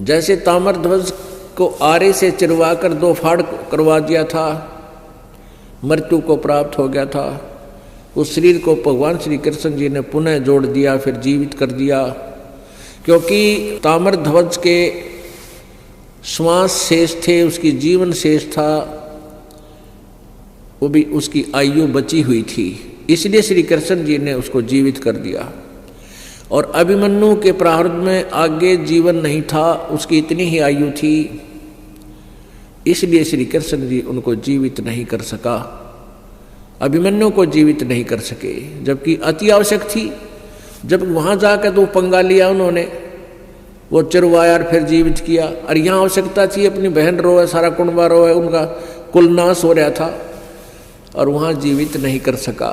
जैसे ताम्रध्वज को आरे से चिरवा कर 2 फाड़ करवा दिया था, मृत्यु को प्राप्त हो गया था, उस शरीर को भगवान श्री कृष्ण जी ने पुनः जोड़ दिया, फिर जीवित कर दिया। क्योंकि ताम्रध्वज के श्वास शेष थे, उसकी जीवन शेष था, वो भी उसकी आयु बची हुई थी, इसलिए श्री कृष्ण जी ने उसको जीवित कर दिया। और अभिमन्यु के प्रारब्ध में आगे जीवन नहीं था, उसकी इतनी ही आयु थी, इसलिए श्री कृष्ण जी उनको जीवित नहीं कर सका, अभिमन्यु को जीवित नहीं कर सके, जबकि अति आवश्यक थी। जब वहां जाकर तो पंगा लिया उन्होंने, वो चिरवाया और फिर जीवित किया, और यहाँ आवश्यकता थी, अपनी बहन रोए, सारा कुंबा रोए, उनका कुल नाश हो रहा था, और वहाँ जीवित नहीं कर सका।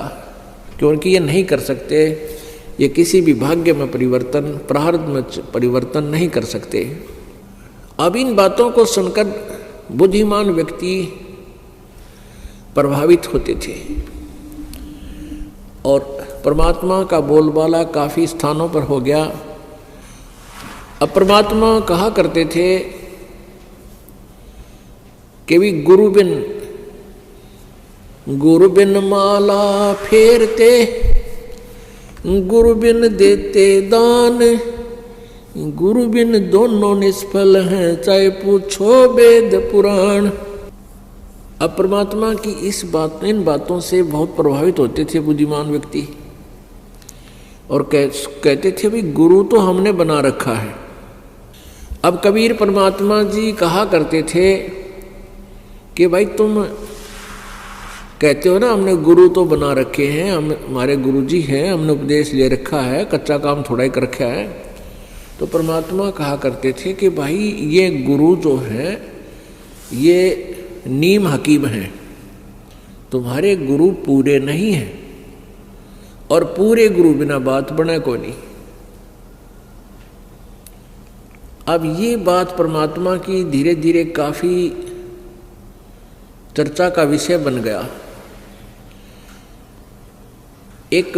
क्योंकि ये नहीं कर सकते, ये किसी भी भाग्य में परिवर्तन, प्रारब्ध में परिवर्तन नहीं कर सकते। अब इन बातों को सुनकर बुद्धिमान व्यक्ति प्रभावित होते थे, और परमात्मा का बोलबाला काफी स्थानों पर हो गया। अब परमात्मा कहा करते थे कि भी गुरु बिन माला फेरते, गुरु बिन देते दान, गुरु बिन दोनों निष्फल हैं, चाहे पूछो वेद पुराण। अब परमात्मा की इन बातों से बहुत प्रभावित होते थे बुद्धिमान व्यक्ति, और कहते थे भाई गुरु तो हमने बना रखा है। अब कबीर परमात्मा जी कहा करते थे कि भाई तुम कहते हो ना हमने गुरु तो बना रखे हैं, हम हमारे गुरु जी हैं, हमने उपदेश ले रखा है, कच्चा काम थोड़ा ही कर रखा है। तो परमात्मा कहा करते थे कि भाई ये गुरु जो है ये नीम हकीम हैं, तुम्हारे गुरु पूरे नहीं हैं, और पूरे गुरु बिना बात बने को नहीं। अब ये बात परमात्मा की धीरे धीरे काफी चर्चा का विषय बन गया। एक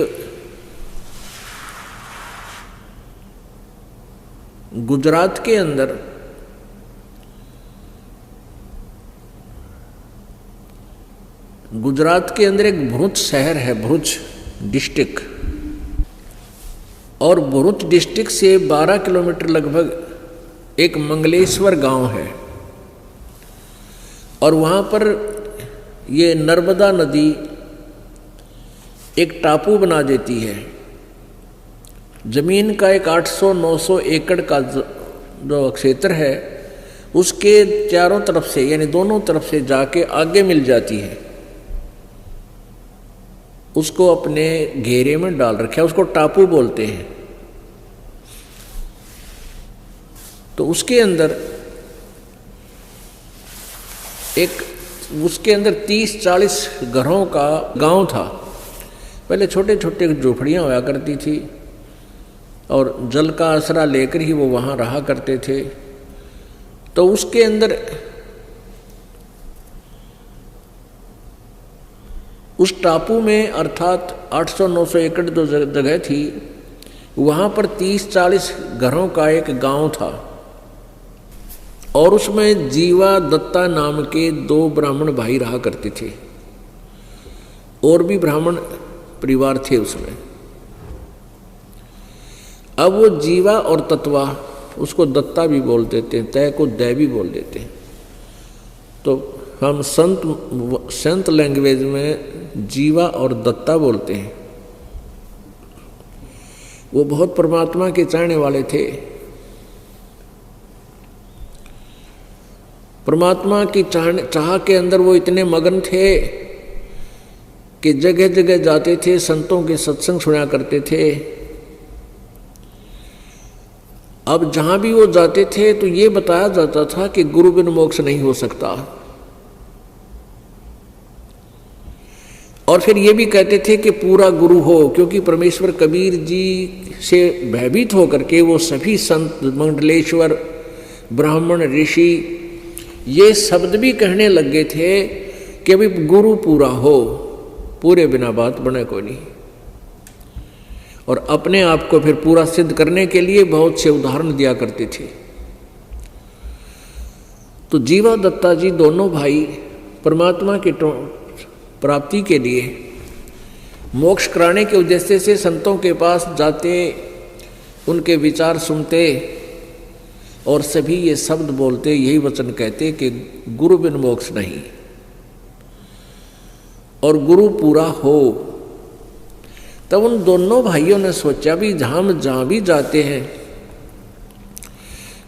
गुजरात के अंदर एक भरूच शहर है, भरूच डिस्ट्रिक्ट, और भरूच डिस्ट्रिक्ट से 12 किलोमीटर लगभग एक मंगलेश्वर गांव है, और वहाँ पर ये नर्मदा नदी एक टापू बना देती है। जमीन का एक 800-900 एकड़ का जो क्षेत्र है, उसके चारों तरफ से यानी दोनों तरफ से जाके आगे मिल जाती है, उसको अपने घेरे में डाल रखा है, उसको टापू बोलते हैं। तो उसके अंदर 30-40 घरों का गांव था। पहले छोटे छोटे झोपड़ियाँ हुआ करती थी, और जल का आसरा लेकर ही वो वहाँ रहा करते थे। तो उसके अंदर उस टापू में अर्थात 800-900 एकड़ जो जगह थी, वहाँ पर 30-40 घरों का एक गांव था, और उसमें जीवा दत्ता नाम के 2 ब्राह्मण भाई रहा करते थे, और भी ब्राह्मण परिवार थे उसमें। अब वो जीवा और तत्वा, उसको दत्ता भी बोल देते हैं, तय को दय भी बोल देते हैं। तो हम संत लैंग्वेज में जीवा और दत्ता बोलते हैं। वो बहुत परमात्मा के चाहने वाले थे, परमात्मा की चाह के अंदर वो इतने मगन थे कि जगह जगह जाते थे, संतों के सत्संग सुना करते थे। अब जहां भी वो जाते थे तो ये बताया जाता था कि गुरु बिन मोक्ष नहीं हो सकता, और फिर ये भी कहते थे कि पूरा गुरु हो, क्योंकि परमेश्वर कबीर जी से भयभीत होकर के वो सभी संत मंडलेश्वर ब्राह्मण ऋषि ये शब्द भी कहने लग गए थे कि अभी गुरु पूरा हो, पूरे बिना बात बने को नहीं। और अपने आप को फिर पूरा सिद्ध करने के लिए बहुत से उदाहरण दिया करते थे तो जीवा दत्ता जी दोनों भाई परमात्मा की प्राप्ति के लिए मोक्ष कराने के उद्देश्य से संतों के पास जाते, उनके विचार सुनते और सभी ये शब्द बोलते, यही वचन कहते कि गुरु बिन मोक्ष नहीं, और गुरु पूरा हो। तब उन दोनों भाइयों ने सोचा भी हम जहाँ भी जाते हैं,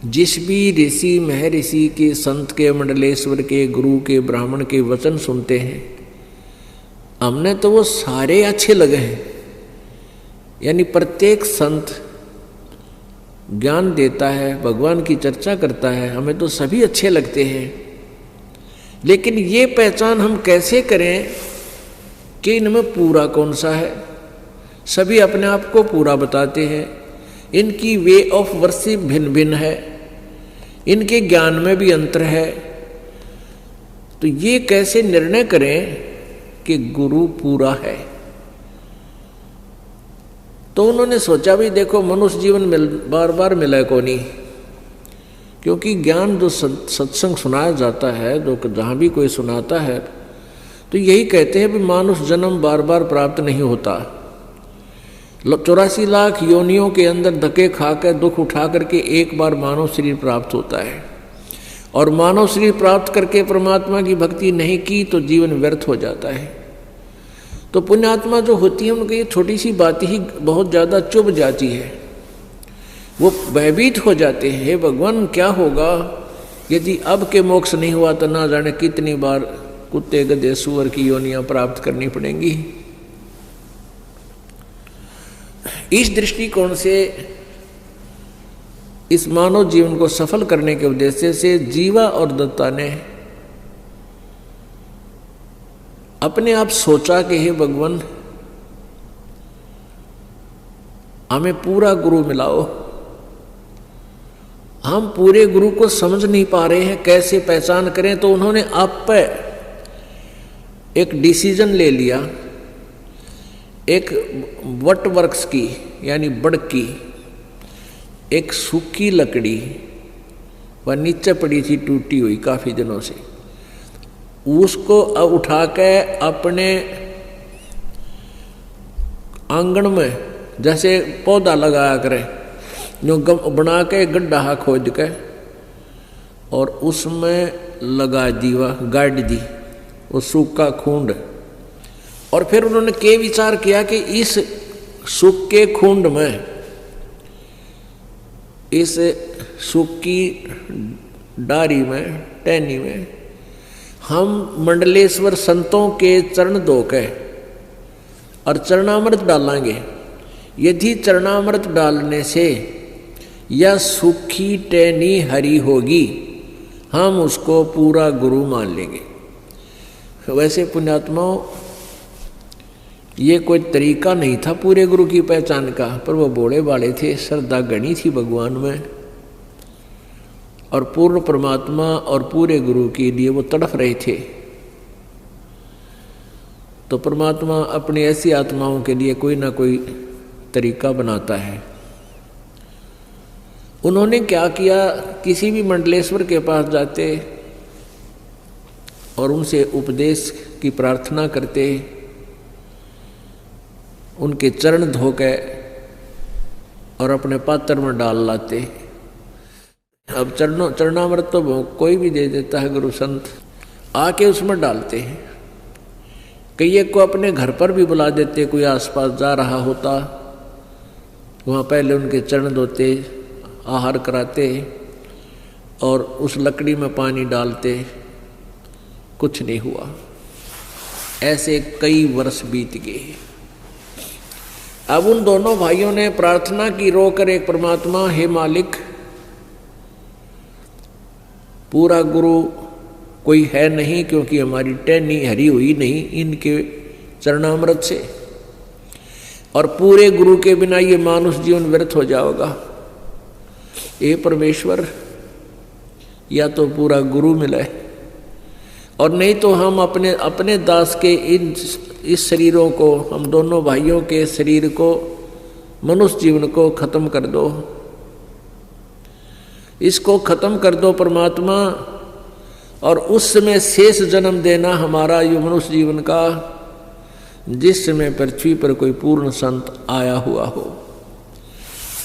जिस भी ऋषि महर्षि के, संत के, मंडलेश्वर के, गुरु के, ब्राह्मण के वचन सुनते हैं, हमने तो वो सारे अच्छे लगे हैं। यानी प्रत्येक संत ज्ञान देता है, भगवान की चर्चा करता है, हमें तो सभी अच्छे लगते हैं। लेकिन ये पहचान हम कैसे करें कि इनमें पूरा कौन सा है? सभी अपने आप को पूरा बताते हैं, इनकी वे ऑफ वर्शिप भिन्न भिन्न है, इनके ज्ञान में भी अंतर है। तो ये कैसे निर्णय करें कि गुरु पूरा है? तो उन्होंने सोचा भी देखो, मनुष्य जीवन बार बार मिला को नहीं, क्योंकि ज्ञान जो सत्संग सुनाया जाता है, जो जहाँ भी कोई सुनाता है, तो यही कहते हैं भी मानुष जन्म बार बार प्राप्त नहीं होता। 84 लाख योनियों के अंदर धक्के खाकर, दुख उठा करके एक बार मानव शरीर प्राप्त होता है, और मानव शरीर प्राप्त करके परमात्मा की भक्ति नहीं की तो जीवन व्यर्थ हो जाता है। तो पुण्यात्मा जो होती है, उनकी ये छोटी सी बात ही बहुत ज़्यादा चुभ जाती है, वो भयभीत हो जाते हैं, हे भगवान क्या होगा यदि अब के मोक्ष नहीं हुआ तो ना जाने कितनी बार कुत्ते गधे सूअर की योनियां प्राप्त करनी पड़ेंगी। इस दृष्टिकोण से इस मानव जीवन को सफल करने के उद्देश्य से जीवा और दत्ता ने अपने आप सोचा कि हे भगवान, हमें पूरा गुरु मिलाओ। हम पूरे गुरु को समझ नहीं पा रहे हैं, कैसे पहचान करें? तो उन्होंने आप पर एक डिसीजन ले लिया, एक वट वृक्ष की यानी बड़ की एक सूखी लकड़ी वह नीचे पड़ी थी टूटी हुई काफ़ी दिनों से, उसको उठा के अपने आंगन में जैसे पौधा लगाया करें, जो बना के गड्ढा खोद के और उसमें लगा दी, वह गाड़ दी वो सूखा खूंड। और फिर उन्होंने के विचार किया कि इस सूखे खूंड में, इस सूखी डारी में, टहनी में हम मंडलेश्वर संतों के चरण धो के और चरणामृत डालेंगे। यदि चरणामृत डालने से यह सूखी टहनी हरी होगी, हम उसको पूरा गुरु मान लेंगे। वैसे पुण्यात्माओं, ये कोई तरीका नहीं था पूरे गुरु की पहचान का, पर वो बोले वाले थे, श्रद्धा गणी थी भगवान में, और पूर्ण परमात्मा और पूरे गुरु के लिए वो तड़फ रहे थे। तो परमात्मा अपनी ऐसी आत्माओं के लिए कोई ना कोई तरीका बनाता है। उन्होंने क्या किया, किसी भी मंडलेश्वर के पास जाते और उनसे उपदेश की प्रार्थना करते, उनके चरण धोके और अपने पात्र में डाल लाते। अब चरणामृत तो कोई भी दे देता है, गुरु संत आके उसमें डालते हैं। कई को अपने घर पर भी बुला देते, कोई आसपास जा रहा होता, वहाँ पहले उनके चरण धोते, आहार कराते और उस लकड़ी में पानी डालते, कुछ नहीं हुआ। ऐसे कई वर्ष बीत गए। अब उन दोनों भाइयों ने प्रार्थना की रोकर एक परमात्मा, हे मालिक, पूरा गुरु कोई है नहीं, क्योंकि हमारी टहनी हरी हुई नहीं इनके चरणामृत से, और पूरे गुरु के बिना ये मानुष जीवन व्यर्थ हो जाएगा। ये परमेश्वर, या तो पूरा गुरु मिले और नहीं तो हम अपने दास के इस शरीरों को, हम दोनों भाइयों के शरीर को, मनुष्य जीवन को खत्म कर दो, इसको खत्म कर दो परमात्मा, और उस समय शेष जन्म देना हमारा मनुष्य जीवन का, जिस समय पृथ्वी पर कोई पूर्ण संत आया हुआ हो।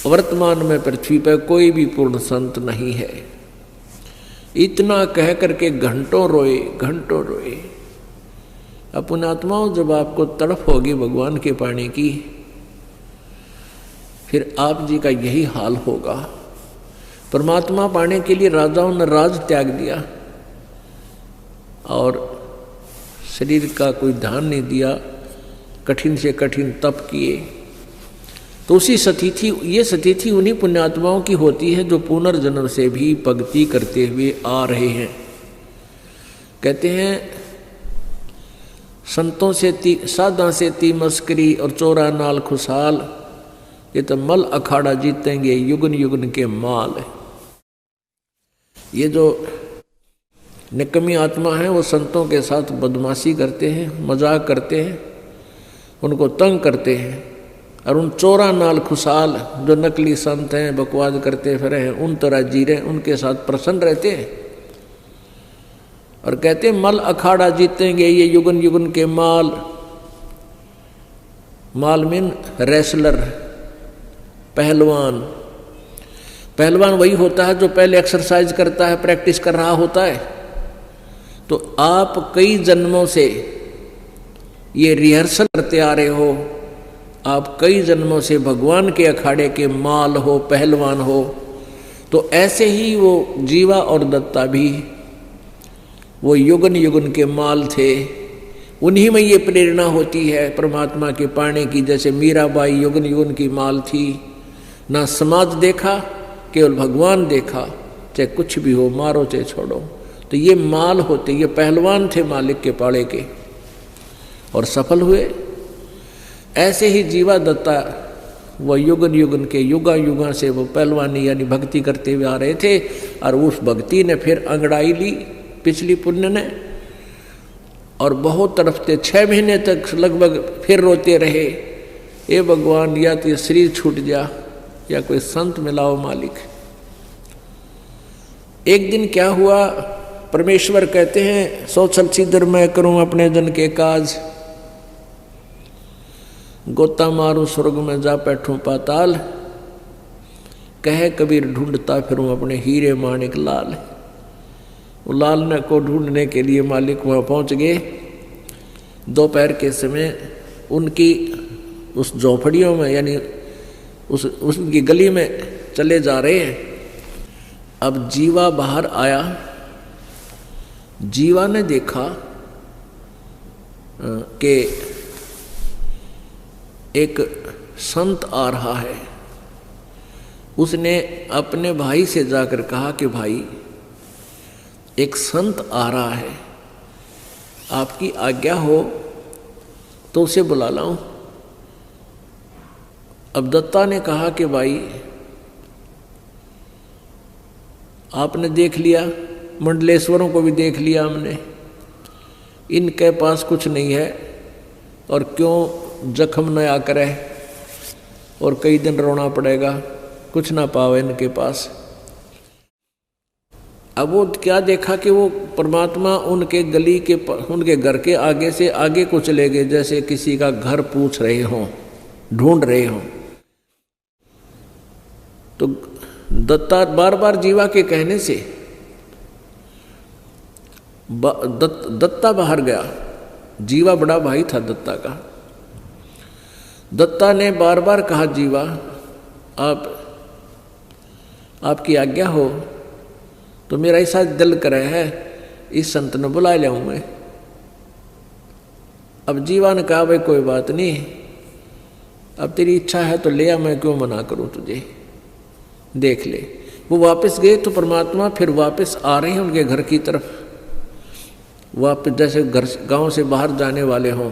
वर्तमान में पृथ्वी पर कोई भी पूर्ण संत नहीं है। इतना कह करके घंटों रोए, घंटों रोए। अपने आत्माओं, जब आपको तड़प होगी भगवान के पाने की, फिर आप जी का यही हाल होगा। परमात्मा पाने के लिए राजाओं ने राज त्याग दिया और शरीर का कोई ध्यान नहीं दिया, कठिन से कठिन तप किए। तो उसी सतिथि, ये सतिथि उन्हीं पुण्यात्माओं की होती है जो पुनर्जन्म से भी भक्ति करते हुए आ रहे हैं। कहते हैं संतों से साधा से ती मस्करी और चोरा नाल खुशहाल, ये तो मल अखाड़ा जीतेंगे युगन युगन के माल। ये जो निकम्मी आत्मा है वो संतों के साथ बदमाशी करते हैं, मजाक करते हैं, उनको तंग करते हैं। और उन चोरा नाल खुशहाल जो नकली संत हैं, बकवाद करते फिरे हैं, उन तरह जी रहे, उनके साथ प्रसन्न रहते हैं। और कहते हैं मल अखाड़ा जीतेंगे ये युगन युगन के माल। माल मीन रेसलर, पहलवान। पहलवान वही होता है जो पहले एक्सरसाइज करता है, प्रैक्टिस कर रहा होता है। तो आप कई जन्मों से ये रिहर्सल करते आ रहे हो, आप कई जन्मों से भगवान के अखाड़े के माल हो, पहलवान हो। तो ऐसे ही वो जीवा और दत्ता भी वो युगन युगन के माल थे। उन्हीं में ये प्रेरणा होती है परमात्मा के पाने की। जैसे मीराबाई युगन युगन की माल थी, ना समाज देखा, केवल भगवान देखा, चाहे कुछ भी हो, मारो चाहे छोड़ो। तो ये माल होते, ये पहलवान थे मालिक के पाड़े के और सफल हुए। ऐसे ही जीवा दत्ता वह युगन युगन के युगा युगा से वो पहलवानी यानी भक्ति करते हुए आ रहे थे। और उस भक्ति ने फिर अंगड़ाई ली पिछली पुण्य ने, और बहुत तड़पते 6 महीने तक लगभग फिर रोते रहे, ए भगवान या तो ये शरीर छूट जा या कोई संत मिलाओ मालिक। एक दिन क्या हुआ, परमेश्वर कहते हैं सोचल छिद्र मैं करूं अपने जन के काज, गोता मारूं स्वर्ग में जा बैठूं पाताल, कहे कबीर ढूंढता फिरूं अपने हीरे माणिक लाल। वो लाल ने को ढूंढने के लिए मालिक वहाँ पहुँच गए। दोपहर के समय उनकी उस झोपड़ियों में यानी उसकी गली में चले जा रहे हैं। अब जीवा बाहर आया। जीवा ने देखा कि एक संत आ रहा है। उसने अपने भाई से जाकर कहा कि भाई एक संत आ रहा है, आपकी आज्ञा हो तो उसे बुला लाऊं। अब दत्ता ने कहा कि भाई आपने देख लिया, मंडलेश्वरों को भी देख लिया हमने, इनके पास कुछ नहीं है और क्यों जख्म नया करे और कई दिन रोना पड़ेगा, कुछ ना पावे इनके पास। अब वो क्या देखा कि वो परमात्मा उनके गली के उनके घर के आगे से आगे को चले गए, जैसे किसी का घर पूछ रहे हों, ढूंढ रहे हों। तो दत्ता बार बार जीवा के कहने से दत्ता बाहर गया। जीवा बड़ा भाई था दत्ता का। दत्ता ने बार बार कहा जीवा आपकी आज्ञा हो तो मेरा ऐसा दिल करे है इस संत ने बुला लिया मैं। अब जीवा ने कहा भाई कोई बात नहीं, अब तेरी इच्छा है तो ले आ, मैं क्यों मना करूं तुझे, देख ले। वो वापस गए तो परमात्मा फिर वापस आ रहे हैं उनके घर की तरफ, वापस जैसे घर गांव से बाहर जाने वाले हों।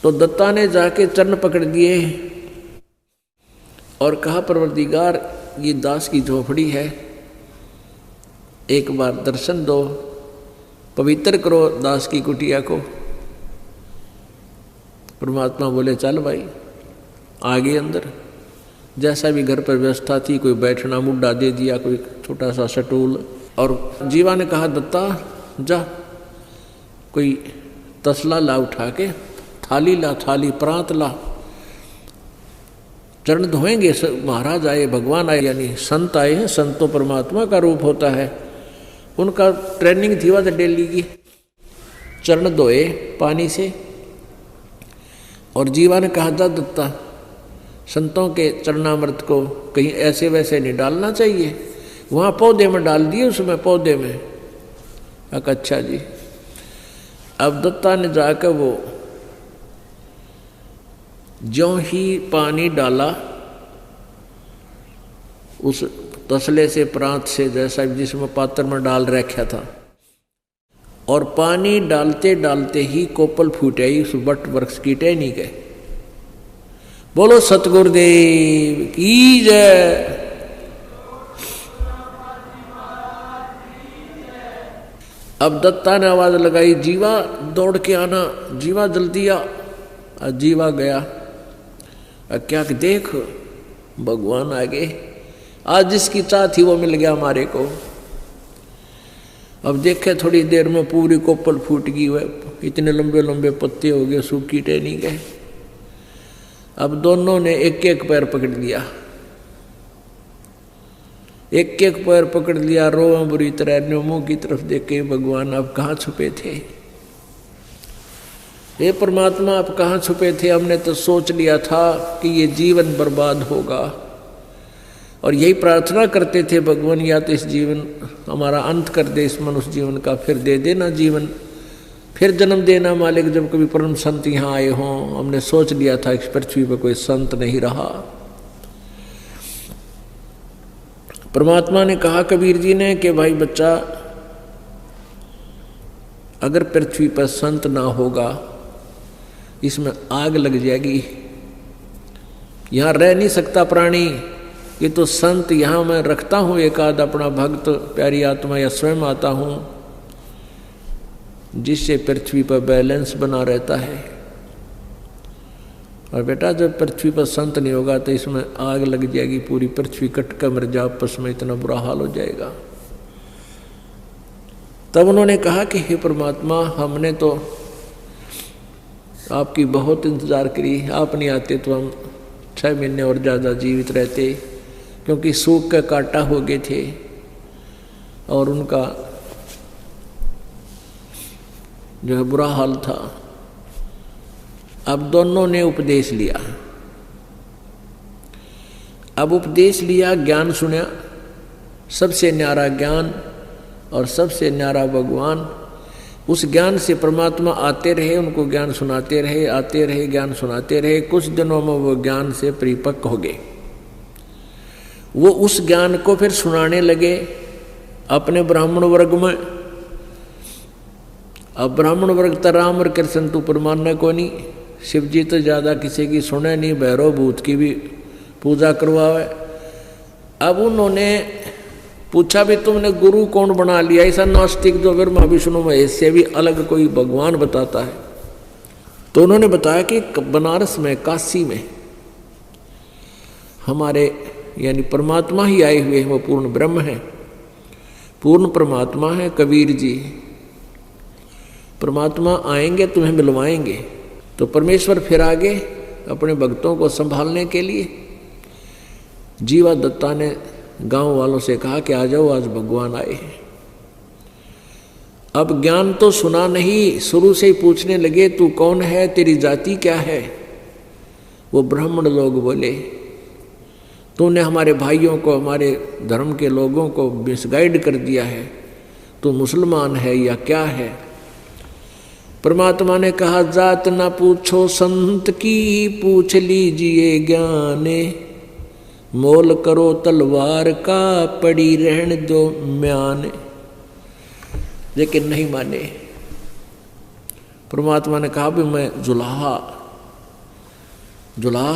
तो दत्ता ने जाके चरण पकड़ दिए और कहा परवरदिगार ये दास की झोपड़ी है, एक बार दर्शन दो, पवित्र करो दास की कुटिया को। परमात्मा बोले चल भाई, आगे अंदर जैसा भी घर पर व्यवस्था थी, कोई बैठना मुड्डा दे दिया, कोई छोटा सा स्टूल, और जीवा ने कहा दत्ता जा कोई तसला ला उठा के, थाली ला, थाली प्रांत ला, चरण धोएंगे। महाराज आए, भगवान आए, यानी संत आए हैं, संतो परमात्मा का रूप होता है, उनका ट्रेनिंग थी वह डेली की। चरण धोए पानी से और जीवा ने कहा था दत्ता संतों के चरणामृत को कहीं ऐसे वैसे नहीं डालना चाहिए, वहाँ पौधे में डाल दिए, उसमें पौधे में। अच्छा जी। अब दत्ता ने जाकर वो ज्यों ही पानी डाला उस तसले से, प्रांत से, जैसा जिसमें पात्र में डाल रखा था, और पानी डालते डालते ही कोपल फूट आई उस बट वृक्ष की टहनी के। बोलो सतगुरुदेव की जय। अब दत्ता ने आवाज लगाई, जीवा दौड़ के आना, जीवा जल्दी आ। जीवा गया, क्या देख भगवान आगे, आज जिसकी चाह थी वो मिल गया हमारे को। अब देखे थोड़ी देर में पूरी कोपल फूट गई, हुए इतने लंबे लंबे पत्ते हो गए, सूखी टहनी गए। अब दोनों ने एक एक पैर पकड़ लिया, एक एक पैर पकड़ लिया, रोवा बुरी तरह ने मुंह की तरफ देखे, भगवान आप कहाँ छुपे थे, हे परमात्मा आप कहाँ छुपे थे, हमने तो सोच लिया था कि ये जीवन बर्बाद होगा और यही प्रार्थना करते थे भगवान, या तो इस जीवन हमारा अंत कर दे, इस मनुष्य जीवन का, फिर दे देना जीवन, फिर जन्म देना मालिक जब कभी परम संत यहाँ आए हों। हमने सोच लिया था इस पृथ्वी पर कोई संत नहीं रहा। परमात्मा ने कहा कबीर जी ने कि भाई बच्चा, अगर पृथ्वी पर संत ना होगा इसमें आग लग जाएगी, यहाँ रह नहीं सकता प्राणी। ये तो संत यहाँ मैं रखता हूँ एक आध अपना भक्त, प्यारी आत्मा, या स्वयं आता हूँ, जिससे पृथ्वी पर बैलेंस बना रहता है। और बेटा जब पृथ्वी पर संत नहीं होगा तो इसमें आग लग जाएगी, पूरी पृथ्वी कट कर मर जा, आपस में इतना बुरा हाल हो जाएगा। तब उन्होंने कहा कि हे परमात्मा, हमने तो आपकी बहुत इंतजार करी, आप नहीं आते तो हम 6 महीने और ज़्यादा जीवित रहते, क्योंकि सूख के कांटा हो गए थे और उनका जो है बुरा हाल था। अब दोनों ने उपदेश लिया, अब उपदेश लिया, ज्ञान सुना, सबसे न्यारा ज्ञान और सबसे न्यारा भगवान। उस ज्ञान से परमात्मा आते रहे, उनको ज्ञान सुनाते रहे, आते रहे, ज्ञान सुनाते रहे। कुछ दिनों में वो ज्ञान से परिपक्व हो गए। वो उस ज्ञान को फिर सुनाने लगे अपने ब्राह्मण वर्ग में। अब ब्राह्मण वर्ग तो राम और कृष्ण तो परमात्मा को नहीं, शिव जी तो ज़्यादा किसी की सुने नहीं, भैरव भूत की भी पूजा करवावे। अब उन्होंने पूछा भी तुमने गुरु कौन बना लिया, ऐसा नास्तिक जो ब्रह्मा विष्णु महेश से भी अलग कोई भगवान बताता है। तो उन्होंने बताया कि बनारस में, काशी में हमारे यानी परमात्मा ही आए हुए हैं, वो पूर्ण ब्रह्म है, पूर्ण परमात्मा है कबीर जी। परमात्मा आएंगे तुम्हें मिलवाएंगे। तो परमेश्वर फिर आगे अपने भक्तों को संभालने के लिए जीवा दत्ता ने गांव वालों से कहा कि आ जाओ, आज भगवान आए हैं। अब ज्ञान तो सुना नहीं, शुरू से ही पूछने लगे तू कौन है, तेरी जाति क्या है। वो ब्राह्मण लोग बोले तूने हमारे भाइयों को, हमारे धर्म के लोगों को मिसगाइड कर दिया है, तू मुसलमान है या क्या है। परमात्मा ने कहा जात ना पूछो संत की, पूछ लीजिए ज्ञाने, मोल करो तलवार का, पड़ी रहने दो म्यान। लेकिन नहीं माने। परमात्मा ने कहा भी मैं जुलाहा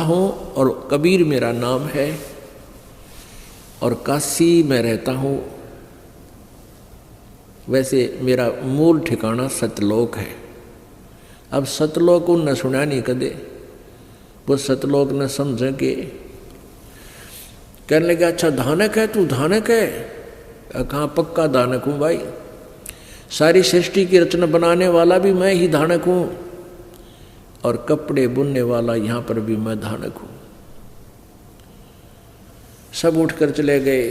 हूँ और कबीर मेरा नाम है और काशी में रहता हूँ। वैसे मेरा मूल ठिकाना सतलोक है। अब सतलोक उन न सुना नहीं कदे, वो सतलोक न समझे के कहने लगे अच्छा धानक है, तू धानक है, कहाँ पक्का धानक हूँ भाई, सारी सृष्टि की रचना बनाने वाला भी मैं ही धानक हूँ और कपड़े बुनने वाला यहाँ पर भी मैं धानक हूँ। सब उठकर चले गए।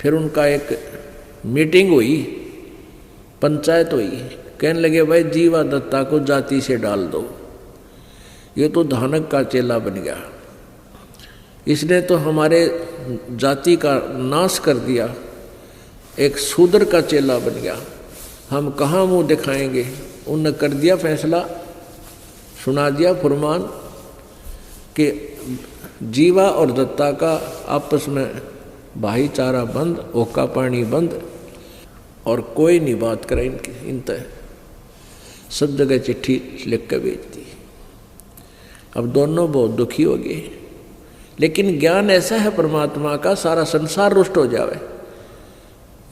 फिर उनका एक मीटिंग हुई, पंचायत हुई। कहने लगे भाई जीवा दत्ता को जाति से डाल दो, ये तो धानक का चेला बन गया, इसने तो हमारे जाति का नाश कर दिया, एक शूद्र का चेला बन गया, हम कहाँ मुंह दिखाएंगे। उनने कर दिया फैसला, सुना दिया फरमान कि जीवा और दत्ता का आपस में भाईचारा बंद, ओका पानी बंद, और कोई नहीं बात करे इनकी। इन तय सब जगह चिट्ठी लिख कर भेज दी। अब दोनों बहुत दुखी हो गए, लेकिन ज्ञान ऐसा है परमात्मा का, सारा संसार रुष्ट हो जावे,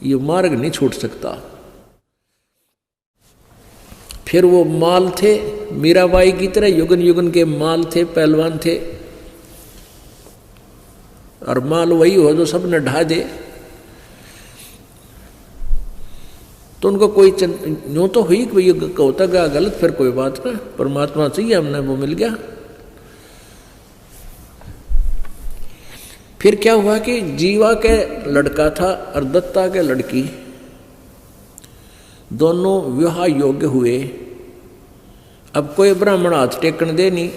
ये मार्ग नहीं छूट सकता। फिर वो माल थे मीराबाई की तरह, युगन युगन के माल थे, पहलवान थे, और माल वही हो जो सब ने ढा दे। तो उनको कोई यूं तो हुई कि ये होता गया गलत, फिर कोई बात ना, परमात्मा चाहिए, हमने वो मिल गया। फिर क्या हुआ कि जीवा के लड़का था और दत्ता के लड़की, दोनों विवाह योग्य हुए। अब कोई ब्राह्मण हाथ टेकन दे नहीं,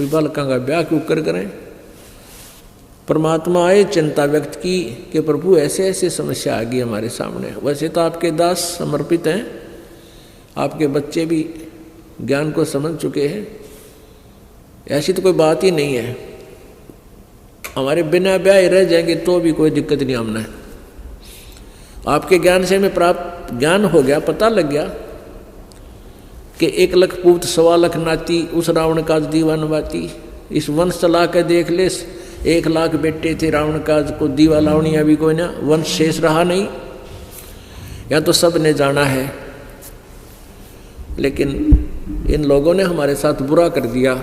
बालका का ब्याह क्यों करें। परमात्मा आए, चिंता व्यक्त की कि प्रभु ऐसे ऐसे समस्या आ गई हमारे सामने। वैसे तो आपके दास समर्पित हैं, आपके बच्चे भी ज्ञान को समझ चुके हैं, ऐसी तो कोई बात ही नहीं है, हमारे बिना ब्याह रह जाएंगे तो भी कोई दिक्कत नहीं हमने। आपके ज्ञान से हमें प्राप्त ज्ञान हो गया, पता लग गया कि 1 लाख पूत 1.25 लाख नाती, उस रावण का दीवान बाती। इस वंश चला के देख ले, 1 लाख बेटे थे रावण काज को, दीवा लावणिया भी कोई ना, वंश शेष रहा नहीं। या तो सब ने जाना है, लेकिन इन लोगों ने हमारे साथ बुरा कर दिया,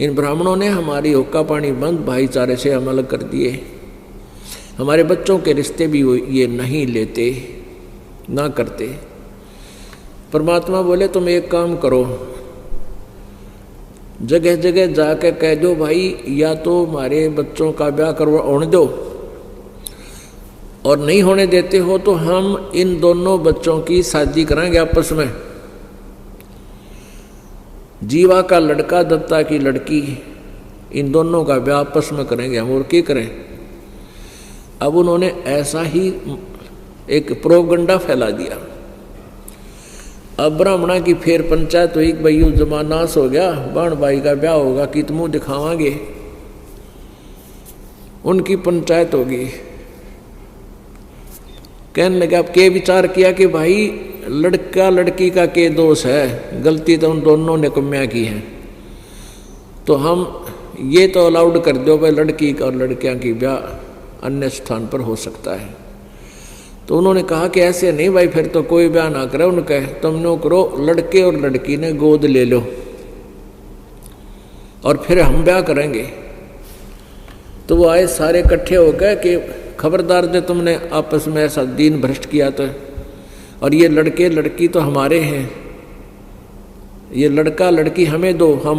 इन ब्राह्मणों ने हमारी हुक्का पानी बंद, भाईचारे से हम अलग कर दिए, हमारे बच्चों के रिश्ते भी ये नहीं लेते, ना करते। परमात्मा बोले तुम एक काम करो, जगह जगह जाकर कह दो भाई या तो हमारे बच्चों का ब्याह होने दो, और नहीं होने देते हो तो हम इन दोनों बच्चों की शादी कराएंगे आपस में। जीवा का लड़का दत्ता की लड़की, इन दोनों का ब्याह आपस में करेंगे हम, और क्या करें। अब उन्होंने ऐसा ही एक प्रोपगंडा फैला दिया। अब ब्राह्मणा की फिर पंचायत हुई, भाई यू जमानाश हो गया, बाण भाई का ब्याह होगा कि तुम मुँह दिखावांगे। उनकी पंचायत होगी, कहने लगे अब के विचार किया कि भाई लड़का लड़की का के दोष है, गलती तो उन दोनों ने कम्या की है, तो हम ये तो अलाउड कर दो भाई लड़की का और लड़कियां की ब्याह अन्य स्थान पर हो सकता है। तो उन्होंने कहा कि ऐसे नहीं भाई, फिर तो कोई ब्याह ना करे, उनका तुम नो करो, लड़के और लड़की ने गोद ले लो और फिर हम ब्याह करेंगे। तो वो आए सारे इकट्ठे हो गए कि खबरदार जो तुमने आपस में ऐसा दीन भ्रष्ट किया तो, और ये लड़के लड़की तो हमारे हैं, ये लड़का लड़की हमें दो, हम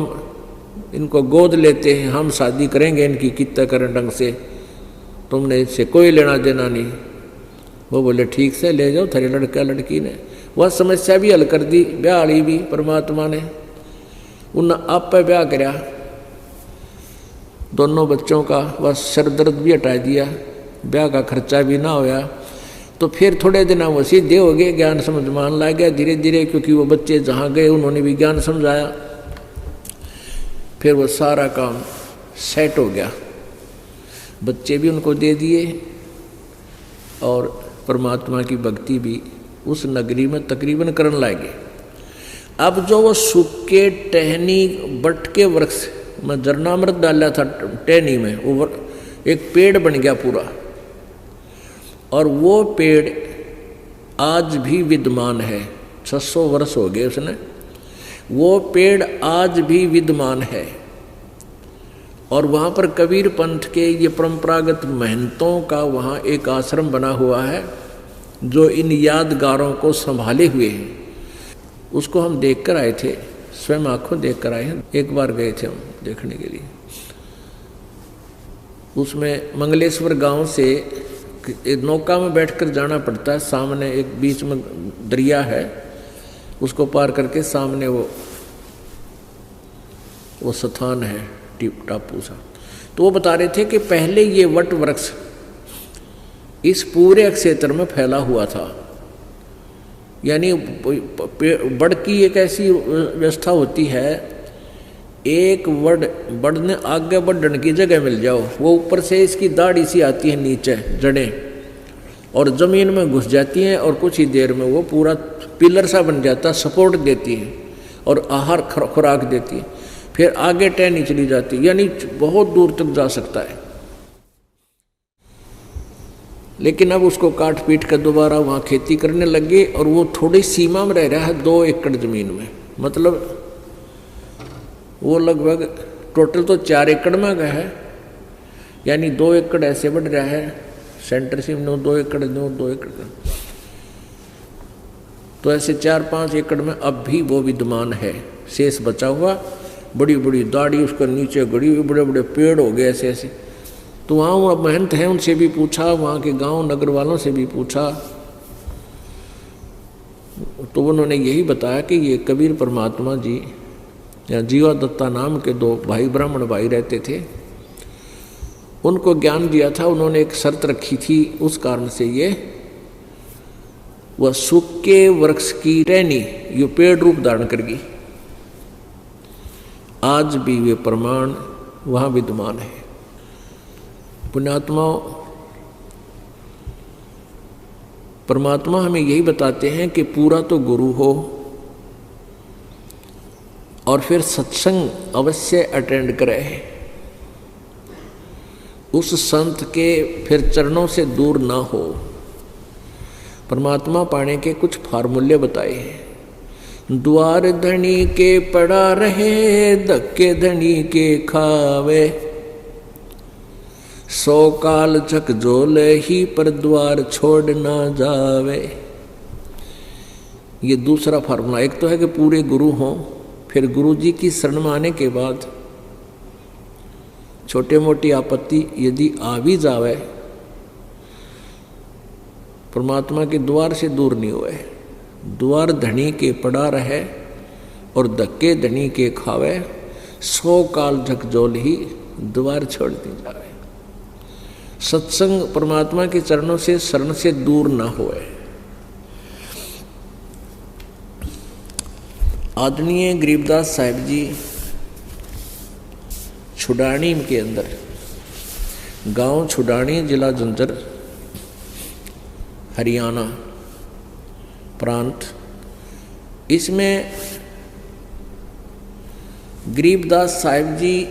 इनको गोद लेते हैं, हम शादी करेंगे इनकी कितना करें ढंग से, तुमने इससे कोई लेना देना नहीं। वो बोले ठीक से ले जाओ, थारे लड़का लड़की ने वह समस्या भी हल कर दी, ब्याह वाली भी परमात्मा ने। उन आप पे ब्याह कराया, दोनों बच्चों का वह सर दर्द भी हटा दिया, ब्याह का खर्चा भी ना होया। तो फिर थोड़े दिन वो सीधे हो गए, ज्ञान समझ मान ला गया धीरे धीरे, क्योंकि वो बच्चे जहाँ गए उन्होंने भी ज्ञान समझाया। फिर वो सारा काम सेट हो गया, बच्चे भी उनको दे दिए और परमात्मा की भक्ति भी उस नगरी में तकरीबन करने लगे। अब जो वो सूखे टहनी बट के वृक्ष में जरनामृत डाला था टहनी में, वो एक पेड़ बन गया पूरा, और वो पेड़ आज भी विद्यमान है। 600 वर्ष हो गए उसने, वो पेड़ आज भी विद्यमान है। और वहाँ पर कबीर पंथ के ये परंपरागत महंतों का वहाँ एक आश्रम बना हुआ है जो इन यादगारों को संभाले हुए हैं। उसको हम देख कर आए थे, स्वयं आँखों देख कर आए हैं। एक बार गए थे हम देखने के लिए। उसमें मंगलेश्वर गांव से नौका में बैठकर जाना पड़ता है। सामने एक बीच में दरिया है, उसको पार करके सामने वो स्थान है टापू सा। तो वो बता रहे थे कि पहले ये वट वृक्ष इस पूरे क्षेत्र में फैला हुआ था। यानी बड़ की एक ऐसी व्यवस्था होती है, एक बड़ ने आगे बढ़ने की जगह मिल जाओ, वो ऊपर से इसकी दाढ़ी सी आती है नीचे जड़ें, और ज़मीन में घुस जाती हैं और कुछ ही देर में वो पूरा पिलर सा बन जाता है, सपोर्ट देती है और आहार खुराक देती है। फिर आगे टहनी चली जाती है, यानी बहुत दूर तक जा सकता है। लेकिन अब उसको काट पीट कर दोबारा वहाँ खेती करने लगे और वो थोड़ी सीमा में रह रहा है 2 एकड़ ज़मीन में। मतलब वो लगभग टोटल तो 4 एकड़ में गया है, यानी 2 एकड़ ऐसे बढ़ रहा है, सेंटर से 2 एकड़ 2 एकड़ तो ऐसे 4-5 एकड़ में अब भी वो विद्यमान है, शेष बचा हुआ। बड़ी बड़ी दाढ़ी उसके नीचे गड़ी हुई, बड़े बड़े पेड़ हो गए ऐसे ऐसे। तो वहाँ वो महंत हैं, उनसे भी पूछा, वहाँ के गांव नगर वालों से भी पूछा, तो उन्होंने यही बताया कि ये कबीर परमात्मा जी या जीवा दत्ता नाम के 2 भाई ब्राह्मण भाई रहते थे, उनको ज्ञान दिया था। उन्होंने एक शर्त रखी थी, उस कारण से ये वह सूखे वृक्ष की टहनी ये पेड़ रूप धारण करगी। आज भी वे प्रमाण वहाँ विद्यमान है। पुण्यात्माओं, परमात्मा हमें यही बताते हैं कि पूरा तो गुरु हो और फिर सत्संग अवश्य अटेंड करे, उस संत के फिर चरणों से दूर ना हो। परमात्मा पाने के कुछ फार्मूले बताए हैं। द्वार धनी के पड़ा रहे, धक्के धनी के खावे, 100 काल झकझोल ही पर द्वार छोड़ ना जावे। ये दूसरा फार्मूला। एक तो है कि पूरे गुरु हों, फिर गुरु जी की शरण में आने के बाद छोटे मोटी आपत्ति यदि आ भी जावे, परमात्मा के द्वार से दूर नहीं हुए। द्वार धनी के पड़ा रहे और धक्के धनी के खावे, 100 काल झकझोल ही द्वार छोड़ दी जावे। सत्संग परमात्मा के चरणों से शरण से दूर ना होए। आदरणीय गरीबदास साहिब जी छुडानी के अंदर, गांव छुडानी, जिला झुंझुनू, हरियाणा प्रांत, इसमें गरीबदास साहिब जी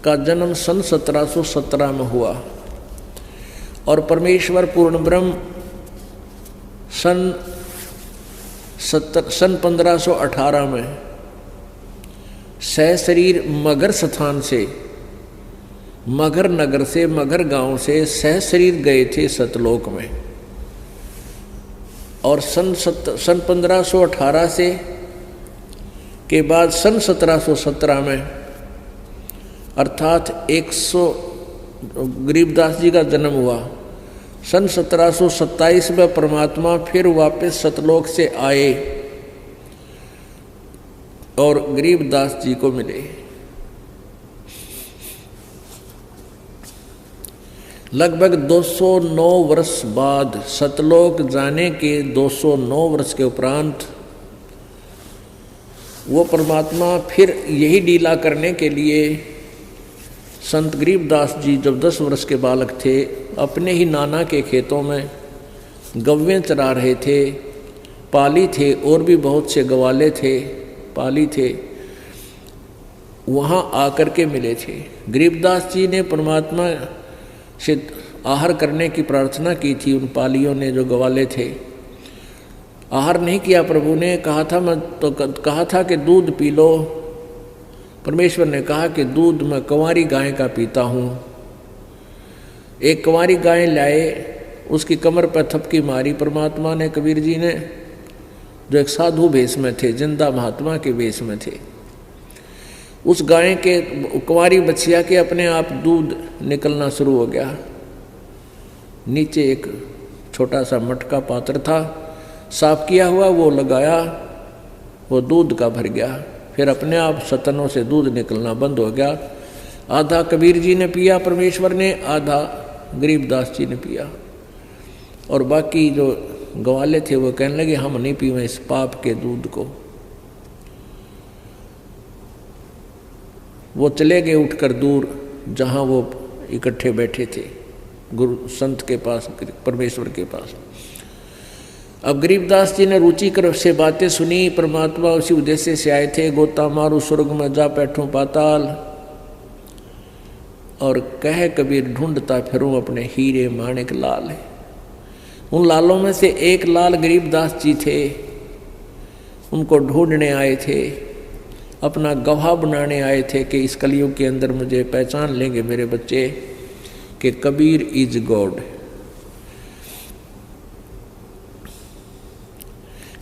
का जन्म सन 1717 में हुआ और परमेश्वर पूर्ण ब्रह्म सन 1518 में सहशरीर मगर स्थान से, मगर नगर से, मगर गांव से सहशरीर गए थे सतलोक में। और सन 1518 से के बाद सन 1717 में अर्थात 100 गरीबदास जी का जन्म हुआ। सन 1727 में परमात्मा फिर वापस सतलोक से आए और गरीबदास जी को मिले। लगभग 209 वर्ष बाद, सतलोक जाने के 209 वर्ष के उपरांत, वो परमात्मा फिर यही लीला करने के लिए संत गरीबदास जी जब 10 वर्ष के बालक थे, अपने ही नाना के खेतों में गव्वें चरा रहे थे, पाली थे और भी बहुत से गवाले थे, पाली थे, वहाँ आकर के मिले थे। गरीबदास जी ने परमात्मा से आहार करने की प्रार्थना की थी। उन पालियों ने, जो गवाले थे, आहार नहीं किया। प्रभु ने कहा था, मैं तो कहा था कि दूध पी लो, परमेश्वर ने कहा कि दूध मैं कंवारी गाय का पीता हूँ। एक कंवारी गाय लाए, उसकी कमर पर थपकी मारी परमात्मा ने, कबीर जी ने, जो एक साधु वेश में थे, जिंदा महात्मा के वेश में थे। उस गाय के कंवारी बछिया के अपने आप दूध निकलना शुरू हो गया। नीचे एक छोटा सा मटका पात्र था, साफ किया हुआ, वो लगाया, वो दूध का भर गया। फिर अपने आप सतनों से दूध निकलना बंद हो गया। आधा कबीर जी ने पिया परमेश्वर ने, आधा गरीबदास जी ने पिया, और बाकी जो गवाले थे वो कहने लगे हम नहीं पीवे इस पाप के दूध को। वो चले गए उठकर दूर, जहाँ वो इकट्ठे बैठे थे गुरु संत के पास, परमेश्वर के पास। अब गरीबदास जी ने रुचिकर से बातें सुनी। परमात्मा उसी उद्देश्य से आए थे, गोता मारू स्वर्ग में जा बैठूं पाताल, और कह कबीर ढूंढता फिरूं अपने हीरे माणिक लाल। उन लालों में से एक लाल गरीबदास जी थे, उनको ढूंढने आए थे, अपना गवाह बनाने आए थे कि इस कलयुग के अंदर मुझे पहचान लेंगे मेरे बच्चे कि कबीर इज गॉड।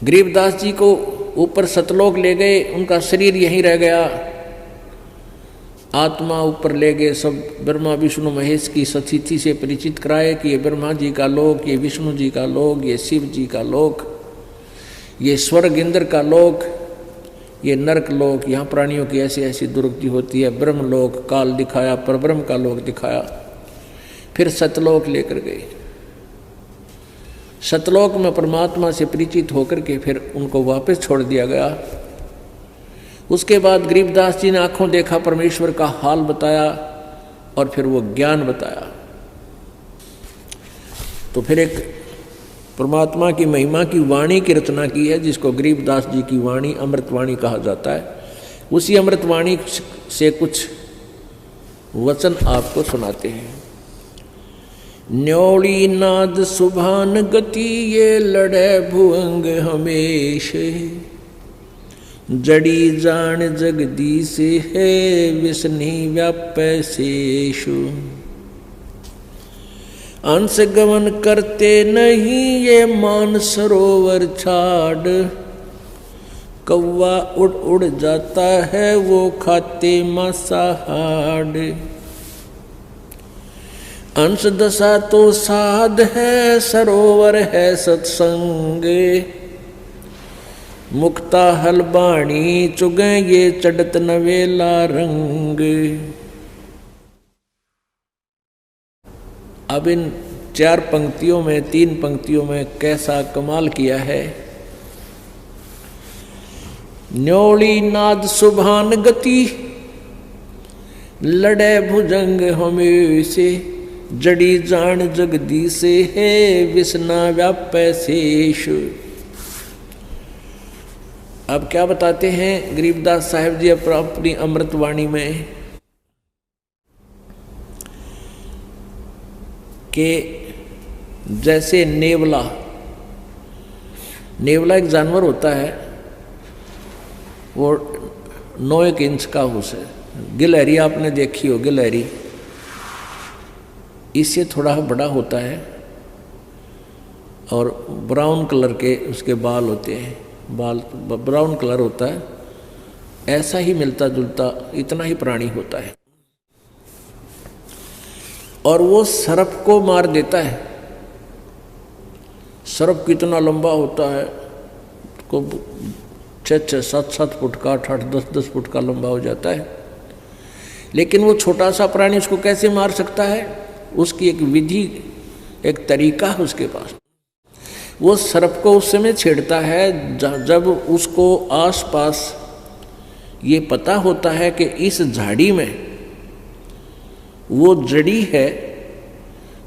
गरीबदास जी को ऊपर सतलोक ले गए, उनका शरीर यहीं रह गया, आत्मा ऊपर ले गए। सब ब्रह्मा विष्णु महेश की सतिथि से परिचित कराए कि ये ब्रह्मा जी का लोक, ये विष्णु जी का लोक, ये शिव जी का लोक, ये स्वर्ग इंद्र का लोक, ये नरक लोक, यहाँ प्राणियों की ऐसी ऐसी दुर्गति होती है। ब्रह्म लोक काल दिखाया, परब्रह्म का लोक दिखाया। फिर सतलोक लेकर गए। सतलोक में परमात्मा से परिचित होकर के फिर उनको वापस छोड़ दिया गया। उसके बाद गरीबदास जी ने आंखों देखा, परमेश्वर का हाल बताया, और फिर वो ज्ञान बताया। तो फिर एक परमात्मा की महिमा की वाणी की रचना की है, जिसको गरीबदास जी की वाणी अमृतवाणी कहा जाता है। उसी अमृतवाणी से कुछ वचन आपको सुनाते हैं। न्योली नाद सुभान गति ये लड़े भुअंग हमेश, जड़ी जान जगदीश है विष्णि व्यापै शेषु। अंश गमन करते नहीं ये मान सरोवर छाड़, कौवा उड़ उड़ जाता है वो खाते मांसाहाड़। अंश दशा तो साध है सरोवर है सत्संग, मुक्ता हलबाणी चुगे ये चढ़त नवेला रंग। अब इन 4 पंक्तियों में 3 पंक्तियों में कैसा कमाल किया है। न्योली नाद सुभान गति लड़े भुजंग हमेशे, जड़ी जान जगदीश है विष्णा व्यापै शेष। अब क्या बताते हैं गरीबदास साहब जी अपनी अमृतवाणी में कि जैसे नेवला एक जानवर होता है, वो 9 इंच का उसे गिलहरी आपने देखी हो, गिलहरी इससे थोड़ा बड़ा होता है और ब्राउन कलर के उसके बाल होते हैं, बाल ब्राउन कलर होता है। ऐसा ही मिलता जुलता इतना ही प्राणी होता है, और वो सर्प को मार देता है। सर्प कितना लंबा होता है, को 6-6, 7-7 फुट का, 8-8, 10-10 फुट का लंबा हो जाता है। लेकिन वो छोटा सा प्राणी उसको कैसे मार सकता है, उसकी एक विधि, एक तरीका है उसके पास। वो सर्प को उस समय छेड़ता है जब उसको आसपास ये पता होता है कि इस झाड़ी में वो जड़ी है,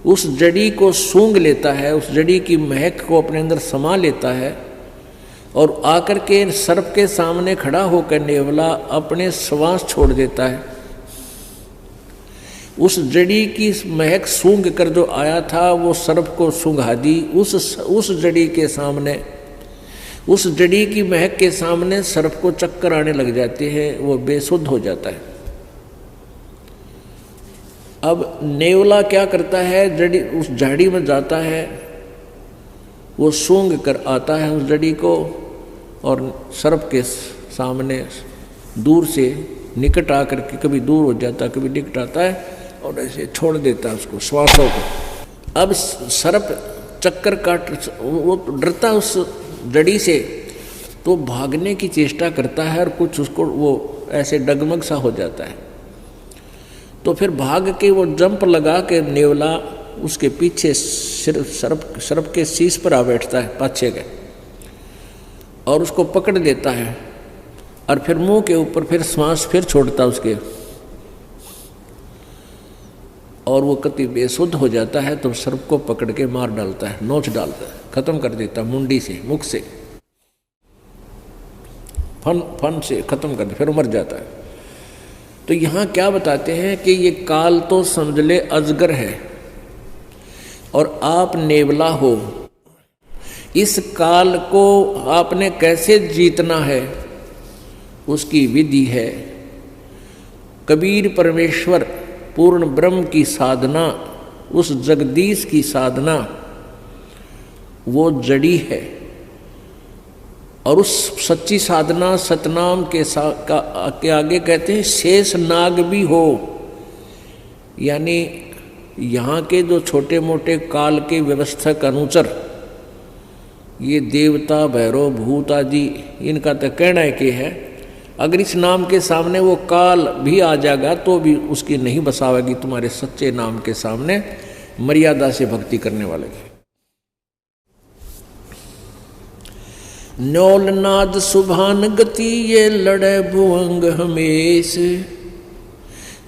उस जड़ी को सूंघ लेता है, उस जड़ी की महक को अपने अंदर समा लेता है, और आकर के सर्प के सामने खड़ा होकर नेवला अपने श्वास छोड़ देता है। उस जड़ी की महक सूंघ कर जो आया था वो सर्प को सूंघा दी उस जड़ी के सामने, उस जड़ी की महक के सामने सर्प को चक्कर आने लग जाते हैं, वो बेसुध हो जाता है। अब नेवला क्या करता है, जड़ी उस झाड़ी में जाता है, वो सूंघ कर आता है उस जड़ी को और सर्प के सामने दूर से निकट आकर के कभी दूर हो जाता है, कभी निकट आता है और ऐसे छोड़ देता है उसको, श्वासों को। अब सर्प चक्कर काट, वो डरता उस जड़ी से, तो भागने की चेष्टा करता है और कुछ उसको वो ऐसे डगमग सा हो जाता है। तो फिर भाग के वो जंप लगा के नेवला उसके पीछे सर्प के शीश पर आ बैठता है पाछे के, और उसको पकड़ लेता है और फिर मुंह के ऊपर फिर श्वास फिर छोड़ता उसके, और वो कति बेसुध हो जाता है। तो सर्प को पकड़ के मार डालता है, नोच डालता है, खत्म कर देता है मुंडी से, मुख से, फन से खत्म कर दे, फिर मर जाता है। तो यहाँ क्या बताते हैं कि ये काल तो समझ ले अजगर है और आप नेवला हो। इस काल को आपने कैसे जीतना है, उसकी विधि है। कबीर परमेश्वर पूर्ण ब्रह्म की साधना, उस जगदीश की साधना, वो जड़ी है। और उस सच्ची साधना सतनाम के आगे कहते हैं शेष नाग भी हो, यानी यहाँ के जो छोटे मोटे काल के व्यवस्थक अनुचर, ये देवता भैरव भूत आदि, इनका तो कहना है कि है अगर इस नाम के सामने वो काल भी आ जाएगा तो भी उसकी नहीं बसावेगी तुम्हारे सच्चे नाम के सामने, मर्यादा से भक्ति करने वाले की। न्योल नाद सुभान गति ये लड़े भुवंग हमेश,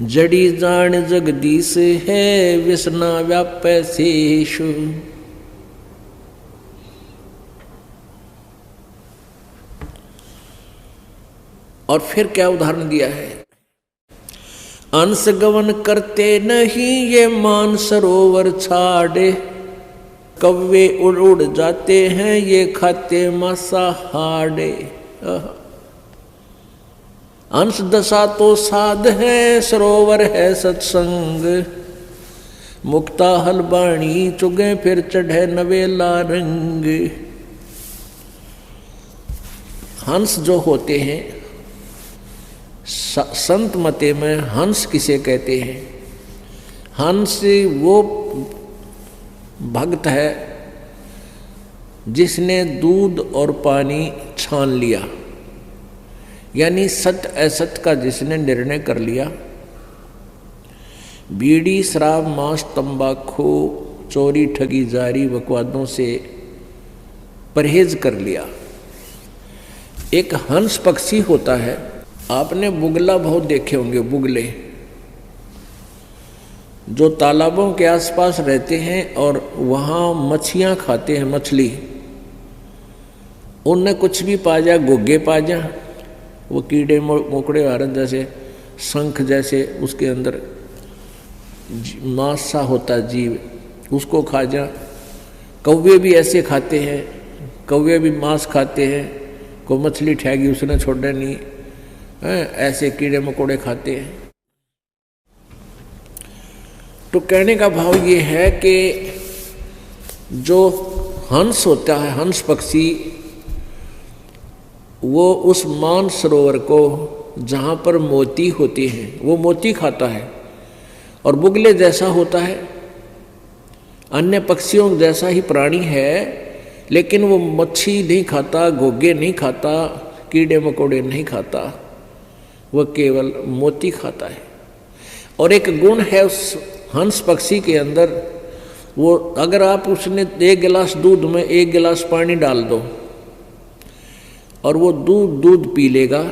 जड़ी जान जगदीश है विष्णा व्यापै शेष। और फिर क्या उदाहरण दिया है, अंश गवन करते नहीं ये मान सरोवर छाड़े, कव्वे उड़ उड़ जाते हैं ये खाते मांसाहारे। अंश दशा तो साध है सरोवर है सत्संग, मुक्ता हलबाणी चुगे फिर चढ़े नवेला रंग। हंस जो होते हैं, संत मते में हंस किसे कहते हैं, हंस वो भक्त है जिसने दूध और पानी छान लिया, यानी सत्य असत्य का जिसने निर्णय कर लिया। बीड़ी शराब मांस तंबाकू चोरी ठगी जारी बकवादों से परहेज कर लिया। एक हंस पक्षी होता है, आपने बुगला बहुत देखे होंगे, बुगले जो तालाबों के आसपास रहते हैं और वहाँ मछलियाँ खाते हैं, मछली, उनने कुछ भी पा जा, गोगे पा जा, वो कीड़े मोकड़े हारन जैसे शंख जैसे उसके अंदर मांस सा होता जीव, उसको खा जा। कौवे भी ऐसे खाते हैं, कौवे भी मांस खाते हैं, को मछली ठहगी उसने छोड़ना नहीं है, ऐसे कीड़े मकोड़े खाते हैं। तो कहने का भाव ये है कि जो हंस होता है, हंस पक्षी, वो उस मान सरोवर को जहाँ पर मोती होती हैं वो मोती खाता है, और बुगले जैसा होता है, अन्य पक्षियों जैसा ही प्राणी है, लेकिन वो मच्छी नहीं खाता, घोगे नहीं खाता, कीड़े मकोड़े नहीं खाता, वह केवल मोती खाता है। और एक गुण है उस हंस पक्षी के अंदर, वो अगर आप उसने 1 गिलास दूध में 1 गिलास पानी डाल दो और वो दूध पी लेगा,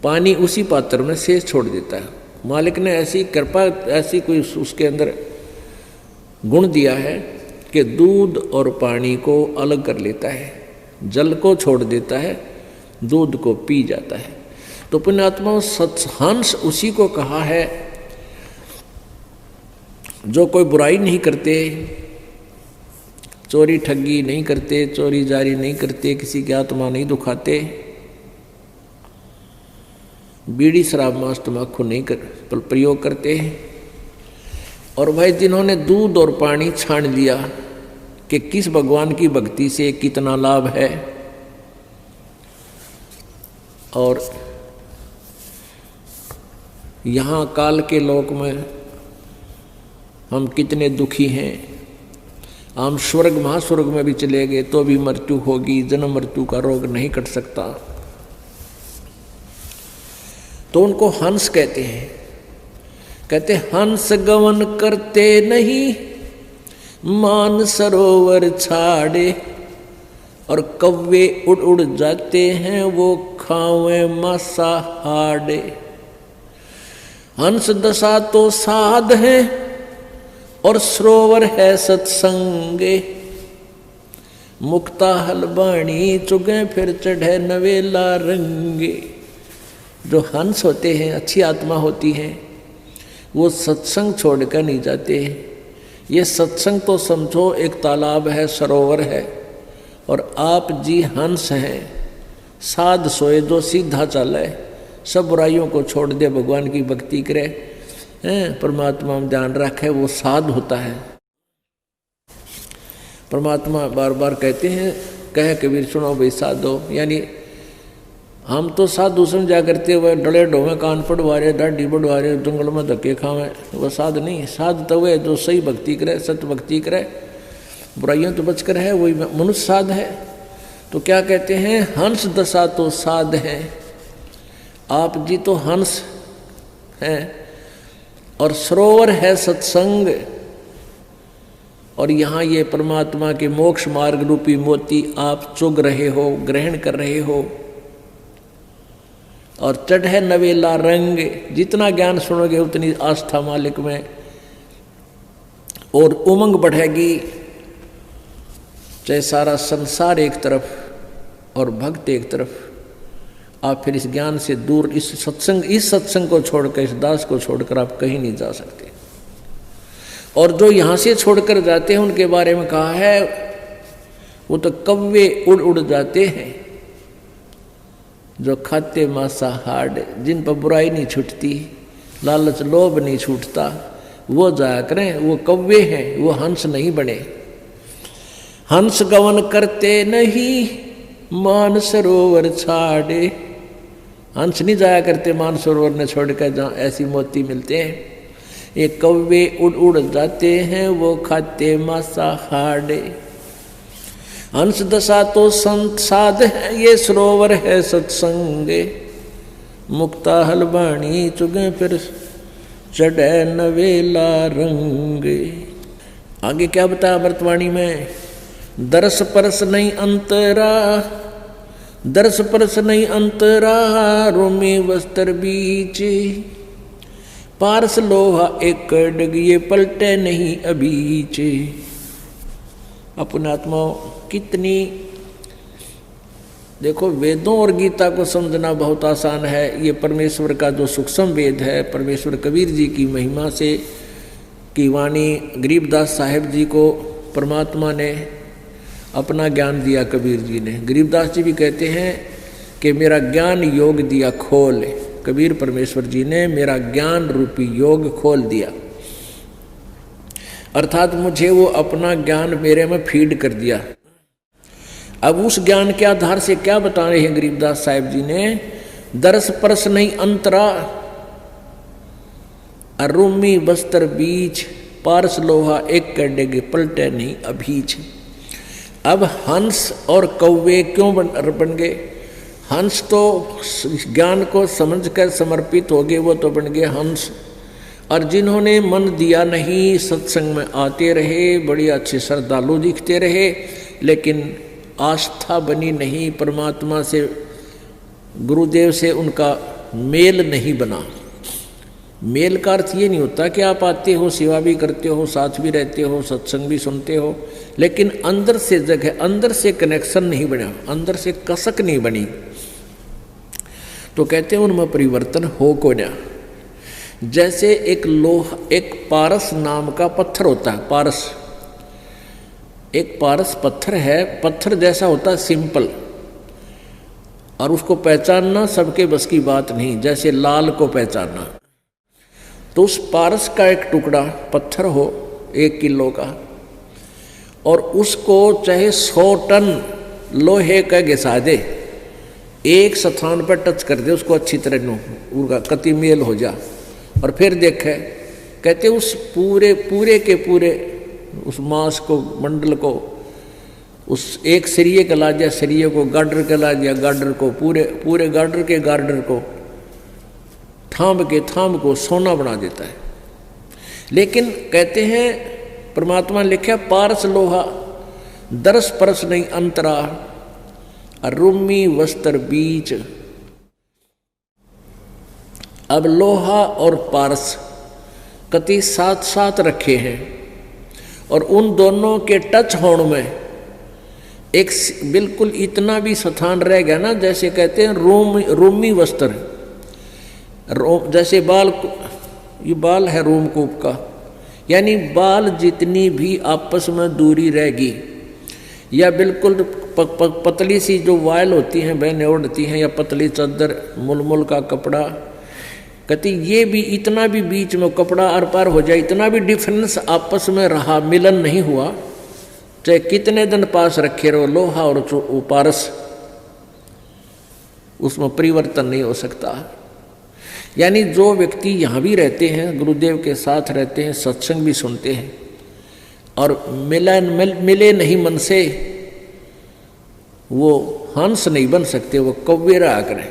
पानी उसी पात्र में शेष छोड़ देता है। मालिक ने ऐसी कृपा, ऐसी कोई उसके अंदर गुण दिया है कि दूध और पानी को अलग कर लेता है, जल को छोड़ देता है, दूध को पी जाता है। तो पुण्यात्मा हंस उसी को कहा है जो कोई बुराई नहीं करते, चोरी ठगी नहीं करते, चोरी जारी नहीं करते, किसी की आत्मा नहीं दुखाते, बीड़ी शराब मांस तम्बाकू नहीं प्रयोग करते। और भाई जिन्होंने दूध और पानी छान लिया कि किस भगवान की भक्ति से कितना लाभ है, और यहाँ काल के लोक में हम कितने दुखी हैं। हम स्वर्ग महास्वर्ग में भी चले गए तो भी मृत्यु होगी, जन्म मृत्यु का रोग नहीं कट सकता। तो उनको हंस कहते हैं। कहते हंस गवन करते नहीं, मान सरोवर छाड़े, और कौवे उड़ उड़ जाते हैं वो खावे मांसाहारे। हंस दशा तो साध है और सरोवर है सत्संगे, मुक्ता हलबाणी चुगे फिर चढ़े नवेला रंगे। जो हंस होते हैं, अच्छी आत्मा होती हैं, वो सत्संग छोड़कर नहीं जाते। ये सत्संग तो समझो एक तालाब है, सरोवर है, और आप जी हंस हैं। साध सोए जो सीधा चले, सब बुराइयों को छोड़ दे, भगवान की भक्ति करे, परमात्मा में ध्यान रखे, वो साध होता है। परमात्मा बार बार कहते हैं, कहे कबीर सुनो भाई साधो, यानी हम तो साधु समझा करते हुए डले ढोवे, कान पढ़वा रहे, दाढ़ी बढ़वा रहे, जंगल में धक्के खावे, वो साध नहीं। साध तो वह जो सही भक्ति करे, सत्य भक्ति करे, बुराइयों तो बचकर है, वही मनुष्य साध है। तो क्या कहते हैं, हंस दशा तो साध है। आप जी तो हंस हैं, और सरोवर है सत्संग, और यहाँ ये परमात्मा के मोक्ष मार्ग रूपी मोती आप चुग रहे हो, ग्रहण कर रहे हो, और चढ़े नवेला रंग। जितना ज्ञान सुनोगे उतनी आस्था मालिक में और उमंग बढ़ेगी। चाहे सारा संसार एक तरफ और भक्त एक तरफ, आप फिर इस ज्ञान से दूर, इस सत्संग को छोड़कर, इस दास को छोड़कर आप कहीं नहीं जा सकते। और जो यहाँ से छोड़कर जाते हैं उनके बारे में कहा है, वो तो कौवे उड़ उड़ जाते हैं, जो खाते मांसाहार, जिन पर बुराई नहीं छूटती, लालच लोभ नहीं छूटता, वो जाया करें। वो कौवे हैं, वो हंस नहीं बने। हंस गवन करते नहीं, मान सरोवर छाड़े। हंस नहीं जाया करते मान सरोवर ने छोड़कर, जहाँ ऐसी मोती मिलते हैं। ये कौवे उड़ उड़ जाते हैं, वो खाते मांसाहार। हंस दशा तो संत साध है, ये सरोवर है सत्संगे, मुक्ता हलबाणी चुगे फिर चढ़े नवेला रंगे। आगे क्या बताया अमृतवाणी में, दरस परस नहीं अंतरा, दरस परस नहीं अंतरा, रोमी वस्त्र बीच, पारस लोहा एक डग, ये पलटे नहीं अबीच। अपने आत्माओं कितनी, देखो वेदों और गीता को समझना बहुत आसान है। ये परमेश्वर का जो सूक्ष्म वेद है, परमेश्वर कबीर जी की महिमा से की वाणी, गरीबदास साहेब जी को परमात्मा ने अपना ज्ञान दिया। कबीर जी ने, गरीबदास जी भी कहते हैं कि मेरा ज्ञान योग दिया खोल। कबीर परमेश्वर जी ने मेरा ज्ञान रूपी योग खोल दिया, अर्थात मुझे वो अपना ज्ञान मेरे में फीड कर दिया। अब उस ज्ञान के आधार से क्या बता रहे हैं गरीबदास साहिब जी ने, दरस परस नहीं अंतरा, अरुमी बस्तर बीच, पारस लोहा एक कडेगे, पलटे नहीं अभीच। अब हंस और कौवे क्यों बन गए? हंस तो ज्ञान को समझकर समर्पित हो गए, वो तो बन गए हंस। और जिन्होंने मन दिया नहीं, सत्संग में आते रहे, बड़ी अच्छे श्रद्धालु दिखते रहे, लेकिन आस्था बनी नहीं, परमात्मा से, गुरुदेव से उनका मेल नहीं बना। मेल का अर्थ ये नहीं होता कि आप आते हो, सेवा भी करते हो, साथ भी रहते हो, सत्संग भी सुनते हो, लेकिन अंदर से जगह, अंदर से कनेक्शन नहीं बना, अंदर से कसक नहीं बनी, तो कहते हैं उनमें परिवर्तन हो को ना। जैसे एक लोहा, एक पारस नाम का पत्थर होता है, पारस, एक पारस पत्थर है, पत्थर जैसा होता है सिंपल, और उसको पहचानना सबके बस की बात नहीं, जैसे लाल को पहचानना। तो उस पारस का एक टुकड़ा पत्थर हो 1 किलो का, और उसको चाहे 100 टन लोहे का घिसा दे, एक स्थान पर टच कर दे उसको अच्छी तरह, उसका कति मेल हो जा, और फिर देखे, कहते उस पूरे के पूरे उस मांस को, मंडल को, उस एक सरिये का ला दिया, सरिये को गार्डर का ला दिया, गार्डर को पूरे गार्डर के गार्डर को, थांब को सोना बना देता है। लेकिन कहते हैं परमात्मा लिखा पारस लोहा दरस परस नहीं अंतरा, रूमी वस्त्र बीच। अब लोहा और पारस कति साथ साथ रखे हैं, और उन दोनों के टच होने में एक बिल्कुल इतना भी स्थान रह गया ना, जैसे कहते हैं रोमी वस्त्र, जैसे बाल, ये बाल है रोमकूप का, यानी बाल जितनी भी आपस में दूरी रहेगी, या बिल्कुल पतली सी जो वायल होती हैं बहनें ओढ़ती हैं, या पतली चादर मुलमुल का कपड़ा, कहती ये भी इतना भी बीच में कपड़ा आर पार हो जाए, इतना भी डिफरेंस आपस में रहा, मिलन नहीं हुआ, चाहे कितने दिन पास रखे रहो लोहा और पारस, उसमें परिवर्तन नहीं हो सकता। यानी जो व्यक्ति यहाँ भी रहते हैं, गुरुदेव के साथ रहते हैं, सत्संग भी सुनते हैं, और मिले नहीं मन से, वो हंस नहीं बन सकते, वो कौवे रहा करें।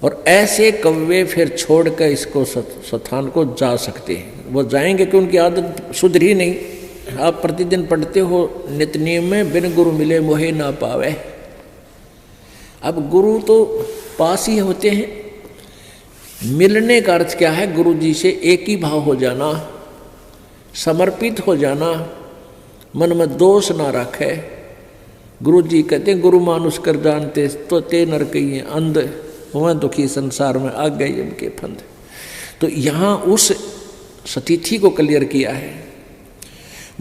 और ऐसे कौवे फिर छोड़कर इसको स्थान को जा सकते हैं, वो जाएंगे कि उनकी आदत सुधरी नहीं। आप प्रतिदिन पढ़ते हो नित्य नियम में, बिन गुरु मिले मोहे ना पावे। अब गुरु तो पास ही होते हैं, मिलने का अर्थ क्या है? गुरु जी से एक ही भाव हो जाना, समर्पित हो जाना, मन में दोष ना रखे। गुरु जी कहते हैं गुरु मानुष कर जानते तो ते नर कहिए अंध, वह दुखी संसार में आ गए इनके फंद। तो यहाँ उस स्थिति को क्लियर किया है,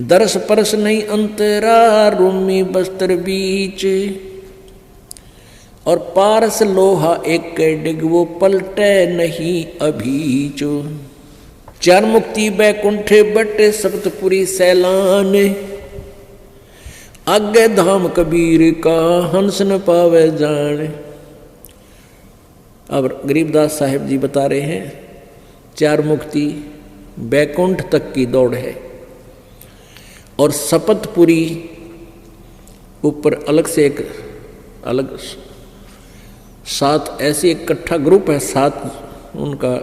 दरस परस नहीं अंतरा रूमी बस्तर बीच, और पारस लोहा एक डिग वो पलटे नहीं अभीच। 4 मुक्ति बैकुंठे बटे सप्तपुरी सैलान, आगे धाम कबीर का हंस न पावे जान। अब गरीबदास साहिब जी बता रहे हैं 4 मुक्ति बैकुंठ तक की दौड़ है, और सपतपुरी ऊपर अलग से एक अलग 7 ऐसे इकट्ठा ग्रुप है, 7 उनका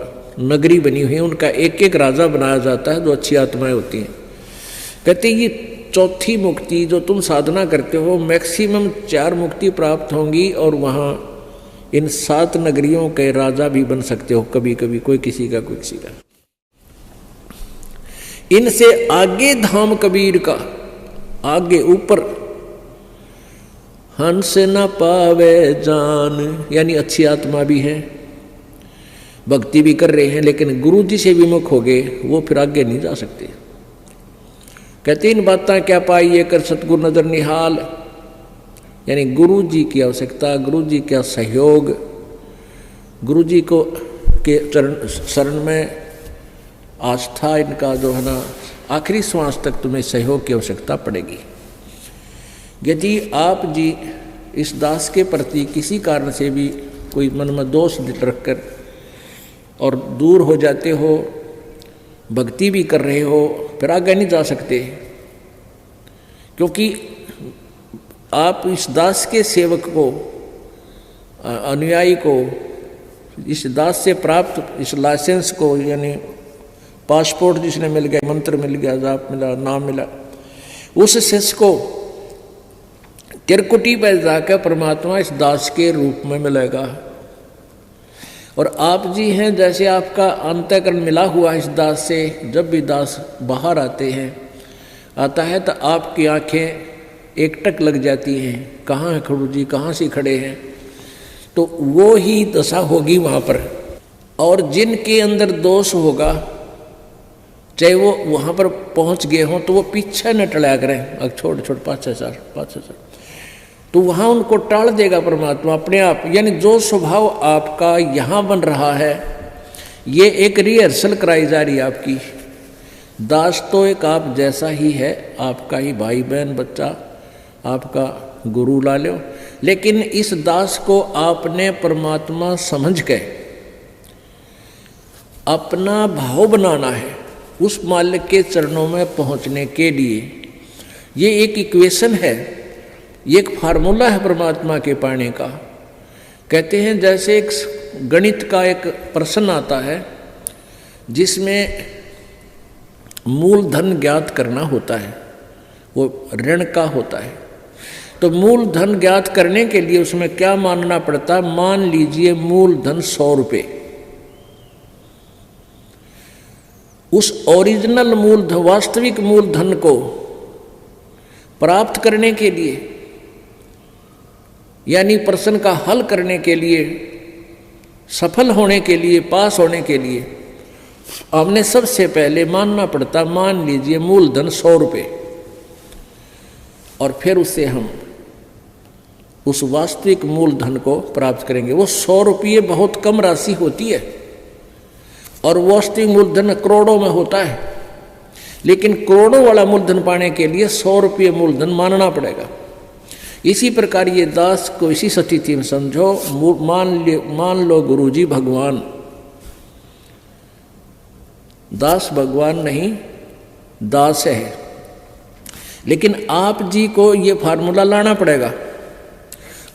नगरी बनी हुई है, उनका एक एक राजा बनाया जाता है जो अच्छी आत्माएं होती हैं। कहते ये 4थी मुक्ति जो तुम साधना करते हो, मैक्सिमम 4 मुक्ति प्राप्त होंगी, और वहाँ इन 7 नगरियों के राजा भी बन सकते हो कभी कभी, कोई किसी का कोई किसी का। इनसे आगे धाम कबीर का, आगे ऊपर हंस न पावे जान, यानी अच्छी आत्मा भी है, भक्ति भी कर रहे हैं, लेकिन गुरु जी से विमुख हो गए, वो फिर आगे नहीं जा सकते। कहते इन बातें क्या पाइए कर सतगुरु नजर निहाल, यानी गुरु जी की आवश्यकता, गुरु जी का सहयोग, गुरु जी को के शरण में आस्था, इनका जो है ना आखिरी श्वास तक तुम्हें सहयोग की आवश्यकता पड़ेगी। यदि आप जी इस दास के प्रति किसी कारण से भी कोई मन में दोष रखकर और दूर हो जाते हो, भक्ति भी कर रहे हो, फिर आगे नहीं जा सकते, क्योंकि आप इस दास के सेवक को, अनुयायी को, इस दास से प्राप्त इस लाइसेंस को, यानी पासपोर्ट जिसने मिल गया, मंत्र मिल गया, जाप मिला, नाम मिला, उस शिष्य को त्रिकुटी पर जाकर परमात्मा इस दास के रूप में मिलेगा। और आप जी हैं, जैसे आपका अंतःकरण मिला हुआ इस दास से, जब भी दास बाहर आता है तो आपकी आंखें एकटक लग जाती हैं, कहाँ है गुरु जी, कहाँ से खड़े हैं, तो वो ही दशा होगी वहाँ पर। और जिनके अंदर दोष होगा चाहे वो वहाँ पर पहुँच गए हों तो वो पीछे न टला करें, अब छोड़ छोड़ 5-6 तो वहाँ उनको टाल देगा परमात्मा अपने आप। यानी जो स्वभाव आपका यहाँ बन रहा है, ये एक रिहर्सल कराई जा रही है आपकी। दास तो एक आप जैसा ही है, आपका ही भाई बहन बच्चा, आपका गुरु ला लो, लेकिन इस दास को आपने परमात्मा समझ के अपना भाव बनाना है उस मालिक के चरणों में पहुंचने के लिए। ये एक इक्वेशन है, ये एक फार्मूला है परमात्मा के पाने का। कहते हैं जैसे एक गणित का एक प्रश्न आता है जिसमें मूलधन ज्ञात करना होता है, वो ऋण का होता है। तो मूलधन ज्ञात करने के लिए उसमें क्या मानना पड़ता है? मान लीजिए मूलधन 100 रुपये। उस ओरिजिनल मूलधन, वास्तविक मूलधन को प्राप्त करने के लिए, यानी प्रश्न का हल करने के लिए, सफल होने के लिए, पास होने के लिए हमने सबसे पहले मानना पड़ता, मान लीजिए मूलधन 100 रुपये, और फिर उससे हम उस वास्तविक मूलधन को प्राप्त करेंगे। वो 100 रुपये बहुत कम राशि होती है और वास्तविक मूलधन करोड़ों में होता है, लेकिन करोड़ों वाला मूलधन पाने के लिए 100 रुपये मूलधन मानना पड़ेगा। इसी प्रकार ये दास को इसी स्थिति में समझो। मान लो गुरुजी भगवान, दास भगवान नहीं, दास है, लेकिन आप जी को ये फार्मूला लाना पड़ेगा।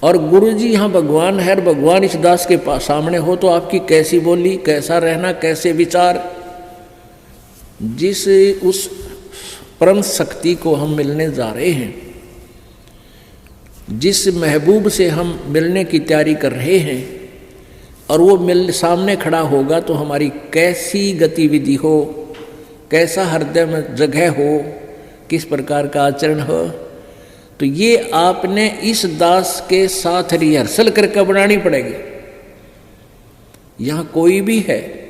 और गुरुजी यहाँ भगवान है और भगवान इस दास के पास सामने हो तो आपकी कैसी बोली, कैसा रहना, कैसे विचार, जिस उस परम शक्ति को हम मिलने जा रहे हैं, जिस महबूब से हम मिलने की तैयारी कर रहे हैं, और वो सामने खड़ा होगा तो हमारी कैसी गतिविधि हो, कैसा हृदय में जगह हो, किस प्रकार का आचरण हो, तो ये आपने इस दास के साथ रिहर्सल करके बनानी पड़ेगी। यहाँ कोई भी है,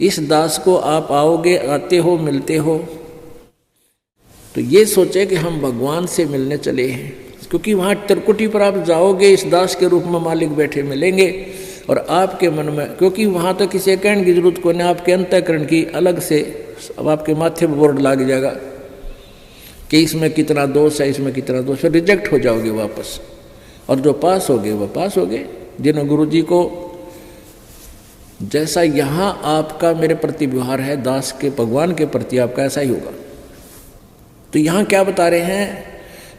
इस दास को आप आओगे, आते हो, मिलते हो, तो ये सोचे कि हम भगवान से मिलने चले हैं, क्योंकि वहाँ त्रिकुटी पर आप जाओगे, इस दास के रूप में मालिक बैठे मिलेंगे, और आपके मन में, क्योंकि वहाँ तो किसी कहने की जरूरत को नहीं, आपके अंतःकरण की अलग से अब आपके माथे पर बोर्ड लग जाएगा कि इसमें कितना दोष है, इसमें कितना दोष, फिर रिजेक्ट हो जाओगे वापस। और जो पास हो गए वो पास हो गए, जिन्होंने गुरु जी को जैसा यहाँ आपका मेरे प्रति व्यवहार है, दास के भगवान के प्रति आपका ऐसा ही होगा। तो यहाँ क्या बता रहे हैं?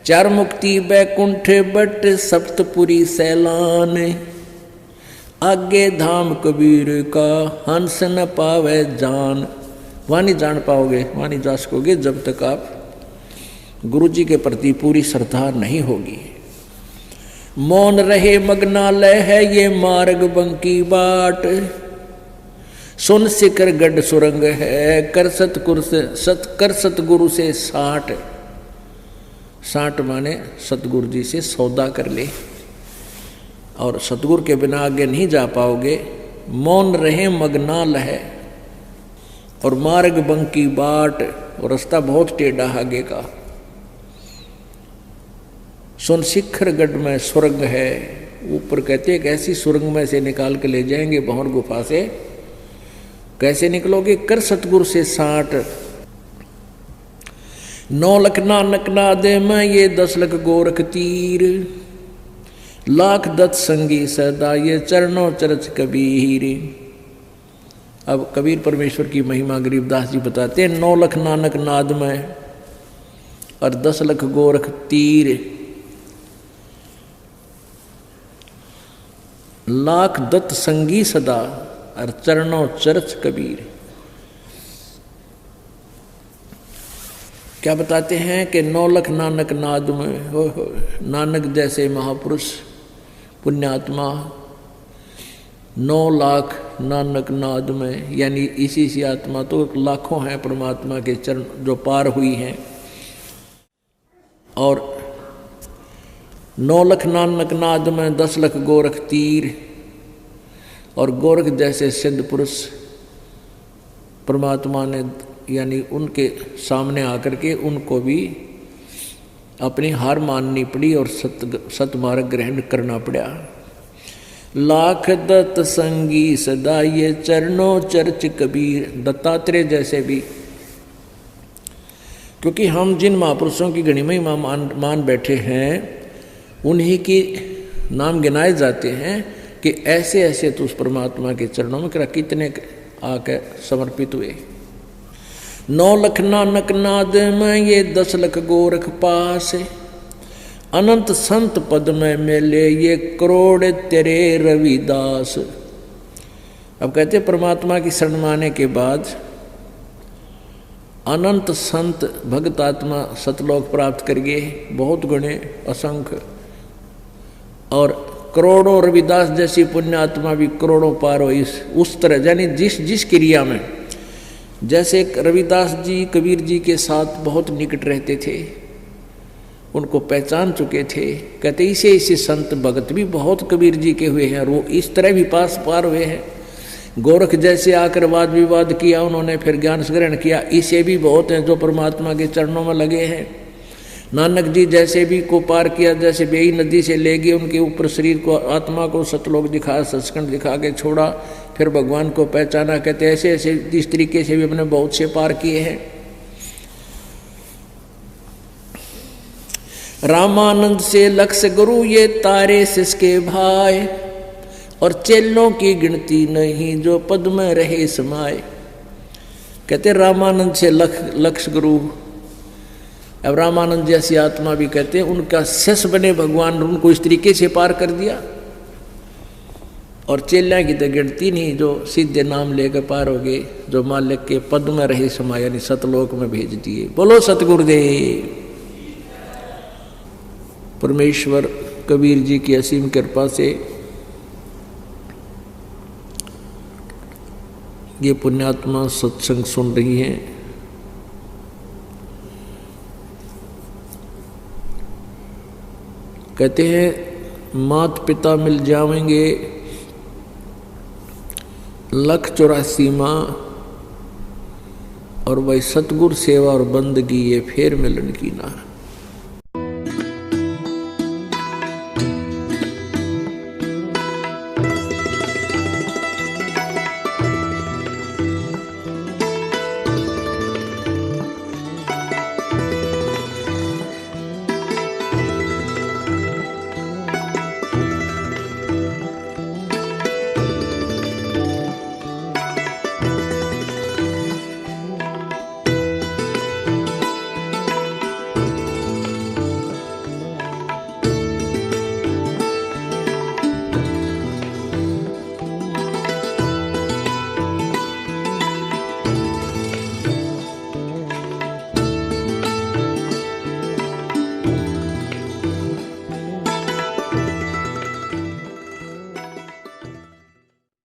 4 मुक्ति बैकुंठ बट सप्तपुरी सैलान, आगे धाम कबीर का हंस न पावे जान। वहाँ नहीं जान पाओगे, वहाँ नहीं जा सकोगे जब तक आप गुरु जी के प्रति पूरी श्रद्धा नहीं होगी। मौन रहे मग्नालय है ये मार्ग बंकी बाट, सुन शिखर गढ़ सुरंग है कर सतगुरु से 60 माने सतगुरु जी से सौदा कर ले, और सतगुरु के बिना आगे नहीं जा पाओगे। मौन रहे मग्नाल है और मार्ग बंकी बाट, और रास्ता बहुत टेढ़ा आगे का। सुन शिखर गढ़ में सुरंग है, ऊपर कहते एक ऐसी सुरंग में से निकाल के ले जाएंगे भंवर गुफा से। कैसे निकलोगे? कर सतगुरु से 60। 9 लख नानक नादे में ये 10 लख गोरख तीर, लाख दत्त संगी सदा ये चरणों चरच कबीर। अब कबीर परमेश्वर की महिमा गरीबदास जी बताते हैं, 9 लख नानक नाद में और 10 लख गोरख तीर, लाख दत्त संगी सदा और चरणों चरच कबीर। क्या बताते हैं कि 9 लख नानक नाद में, हो नानक जैसे महापुरुष पुण्यात्मा 9 लाख नानक नाद में, यानी इसी सी आत्मा तो लाखों हैं परमात्मा के चरण जो पार हुई हैं। और 9 लख नानक नाद में 10 लख गोरख तीर, और गोरख जैसे सिद्ध पुरुष परमात्मा ने यानी उनके सामने आकर के उनको भी अपनी हार माननी पड़ी और सतमार्ग ग्रहण करना पड़ा। लाख दत्त संगी सदा ये चरणों चर्च कबीर, दत्तात्रेय जैसे भी, क्योंकि हम जिन महापुरुषों की घड़ी महिमा मान बैठे हैं उन्हीं की नाम गिनाए जाते हैं कि ऐसे ऐसे तो उस परमात्मा के चरणों में कितने आकर समर्पित हुए। 9 लख नानक नाद में ये 10 लख गोरख पास, अनंत संत पद में मिले ये करोड़ तेरे रविदास। अब कहते परमात्मा की शरण माने के बाद अनंत संत भक्त आत्मा सतलोक प्राप्त करिए, बहुत गुणे असंख्य, और करोड़ों रविदास जैसी पुण्य आत्मा भी करोड़ों पार हो इस उस तरह, यानी जिस क्रिया में, जैसे रविदास जी कबीर जी के साथ बहुत निकट रहते थे, उनको पहचान चुके थे। कहते इसे संत भगत भी बहुत कबीर जी के हुए हैं और वो इस तरह भी पार हुए हैं। गोरख जैसे आकर वाद विवाद किया उन्होंने, फिर ज्ञान ग्रहण किया, इसे भी बहुत हैं जो परमात्मा के चरणों में लगे हैं। नानक जी जैसे भी को पार किया, जैसे बेई नदी से ले गए उनके ऊपर शरीर को, आत्मा को सतलोक दिखा, सचखंड दिखा के छोड़ा, फिर भगवान को पहचाना। कहते ऐसे ऐसे इस तरीके से भी अपने बहुत से पार किए हैं। रामानंद से लक्ष्य गुरु ये तारे सिसके भाई, और चेलों की गिनती नहीं जो पद में रहे समाये। कहते रामानंद से लक्ष्य गुरु, अब रामानंद जैसी आत्मा भी कहते हैं उनका शिष्य बने भगवान, उनको इस तरीके से पार कर दिया। और चेल्या की तो गिनती नहीं जो सीधे नाम लेकर पार हो गए, जो मालिक के पद में रहे समाये, यानी सतलोक में भेज दिए। बोलो सतगुरुदेव। परमेश्वर कबीर जी की असीम कृपा से ये पुण्यात्मा सत्संग सुन रही हैं। कहते हैं मात पिता मिल जाएंगे 184 माँ, और वही सतगुरु सेवा और बंदगी ये फेर मिलन की ना।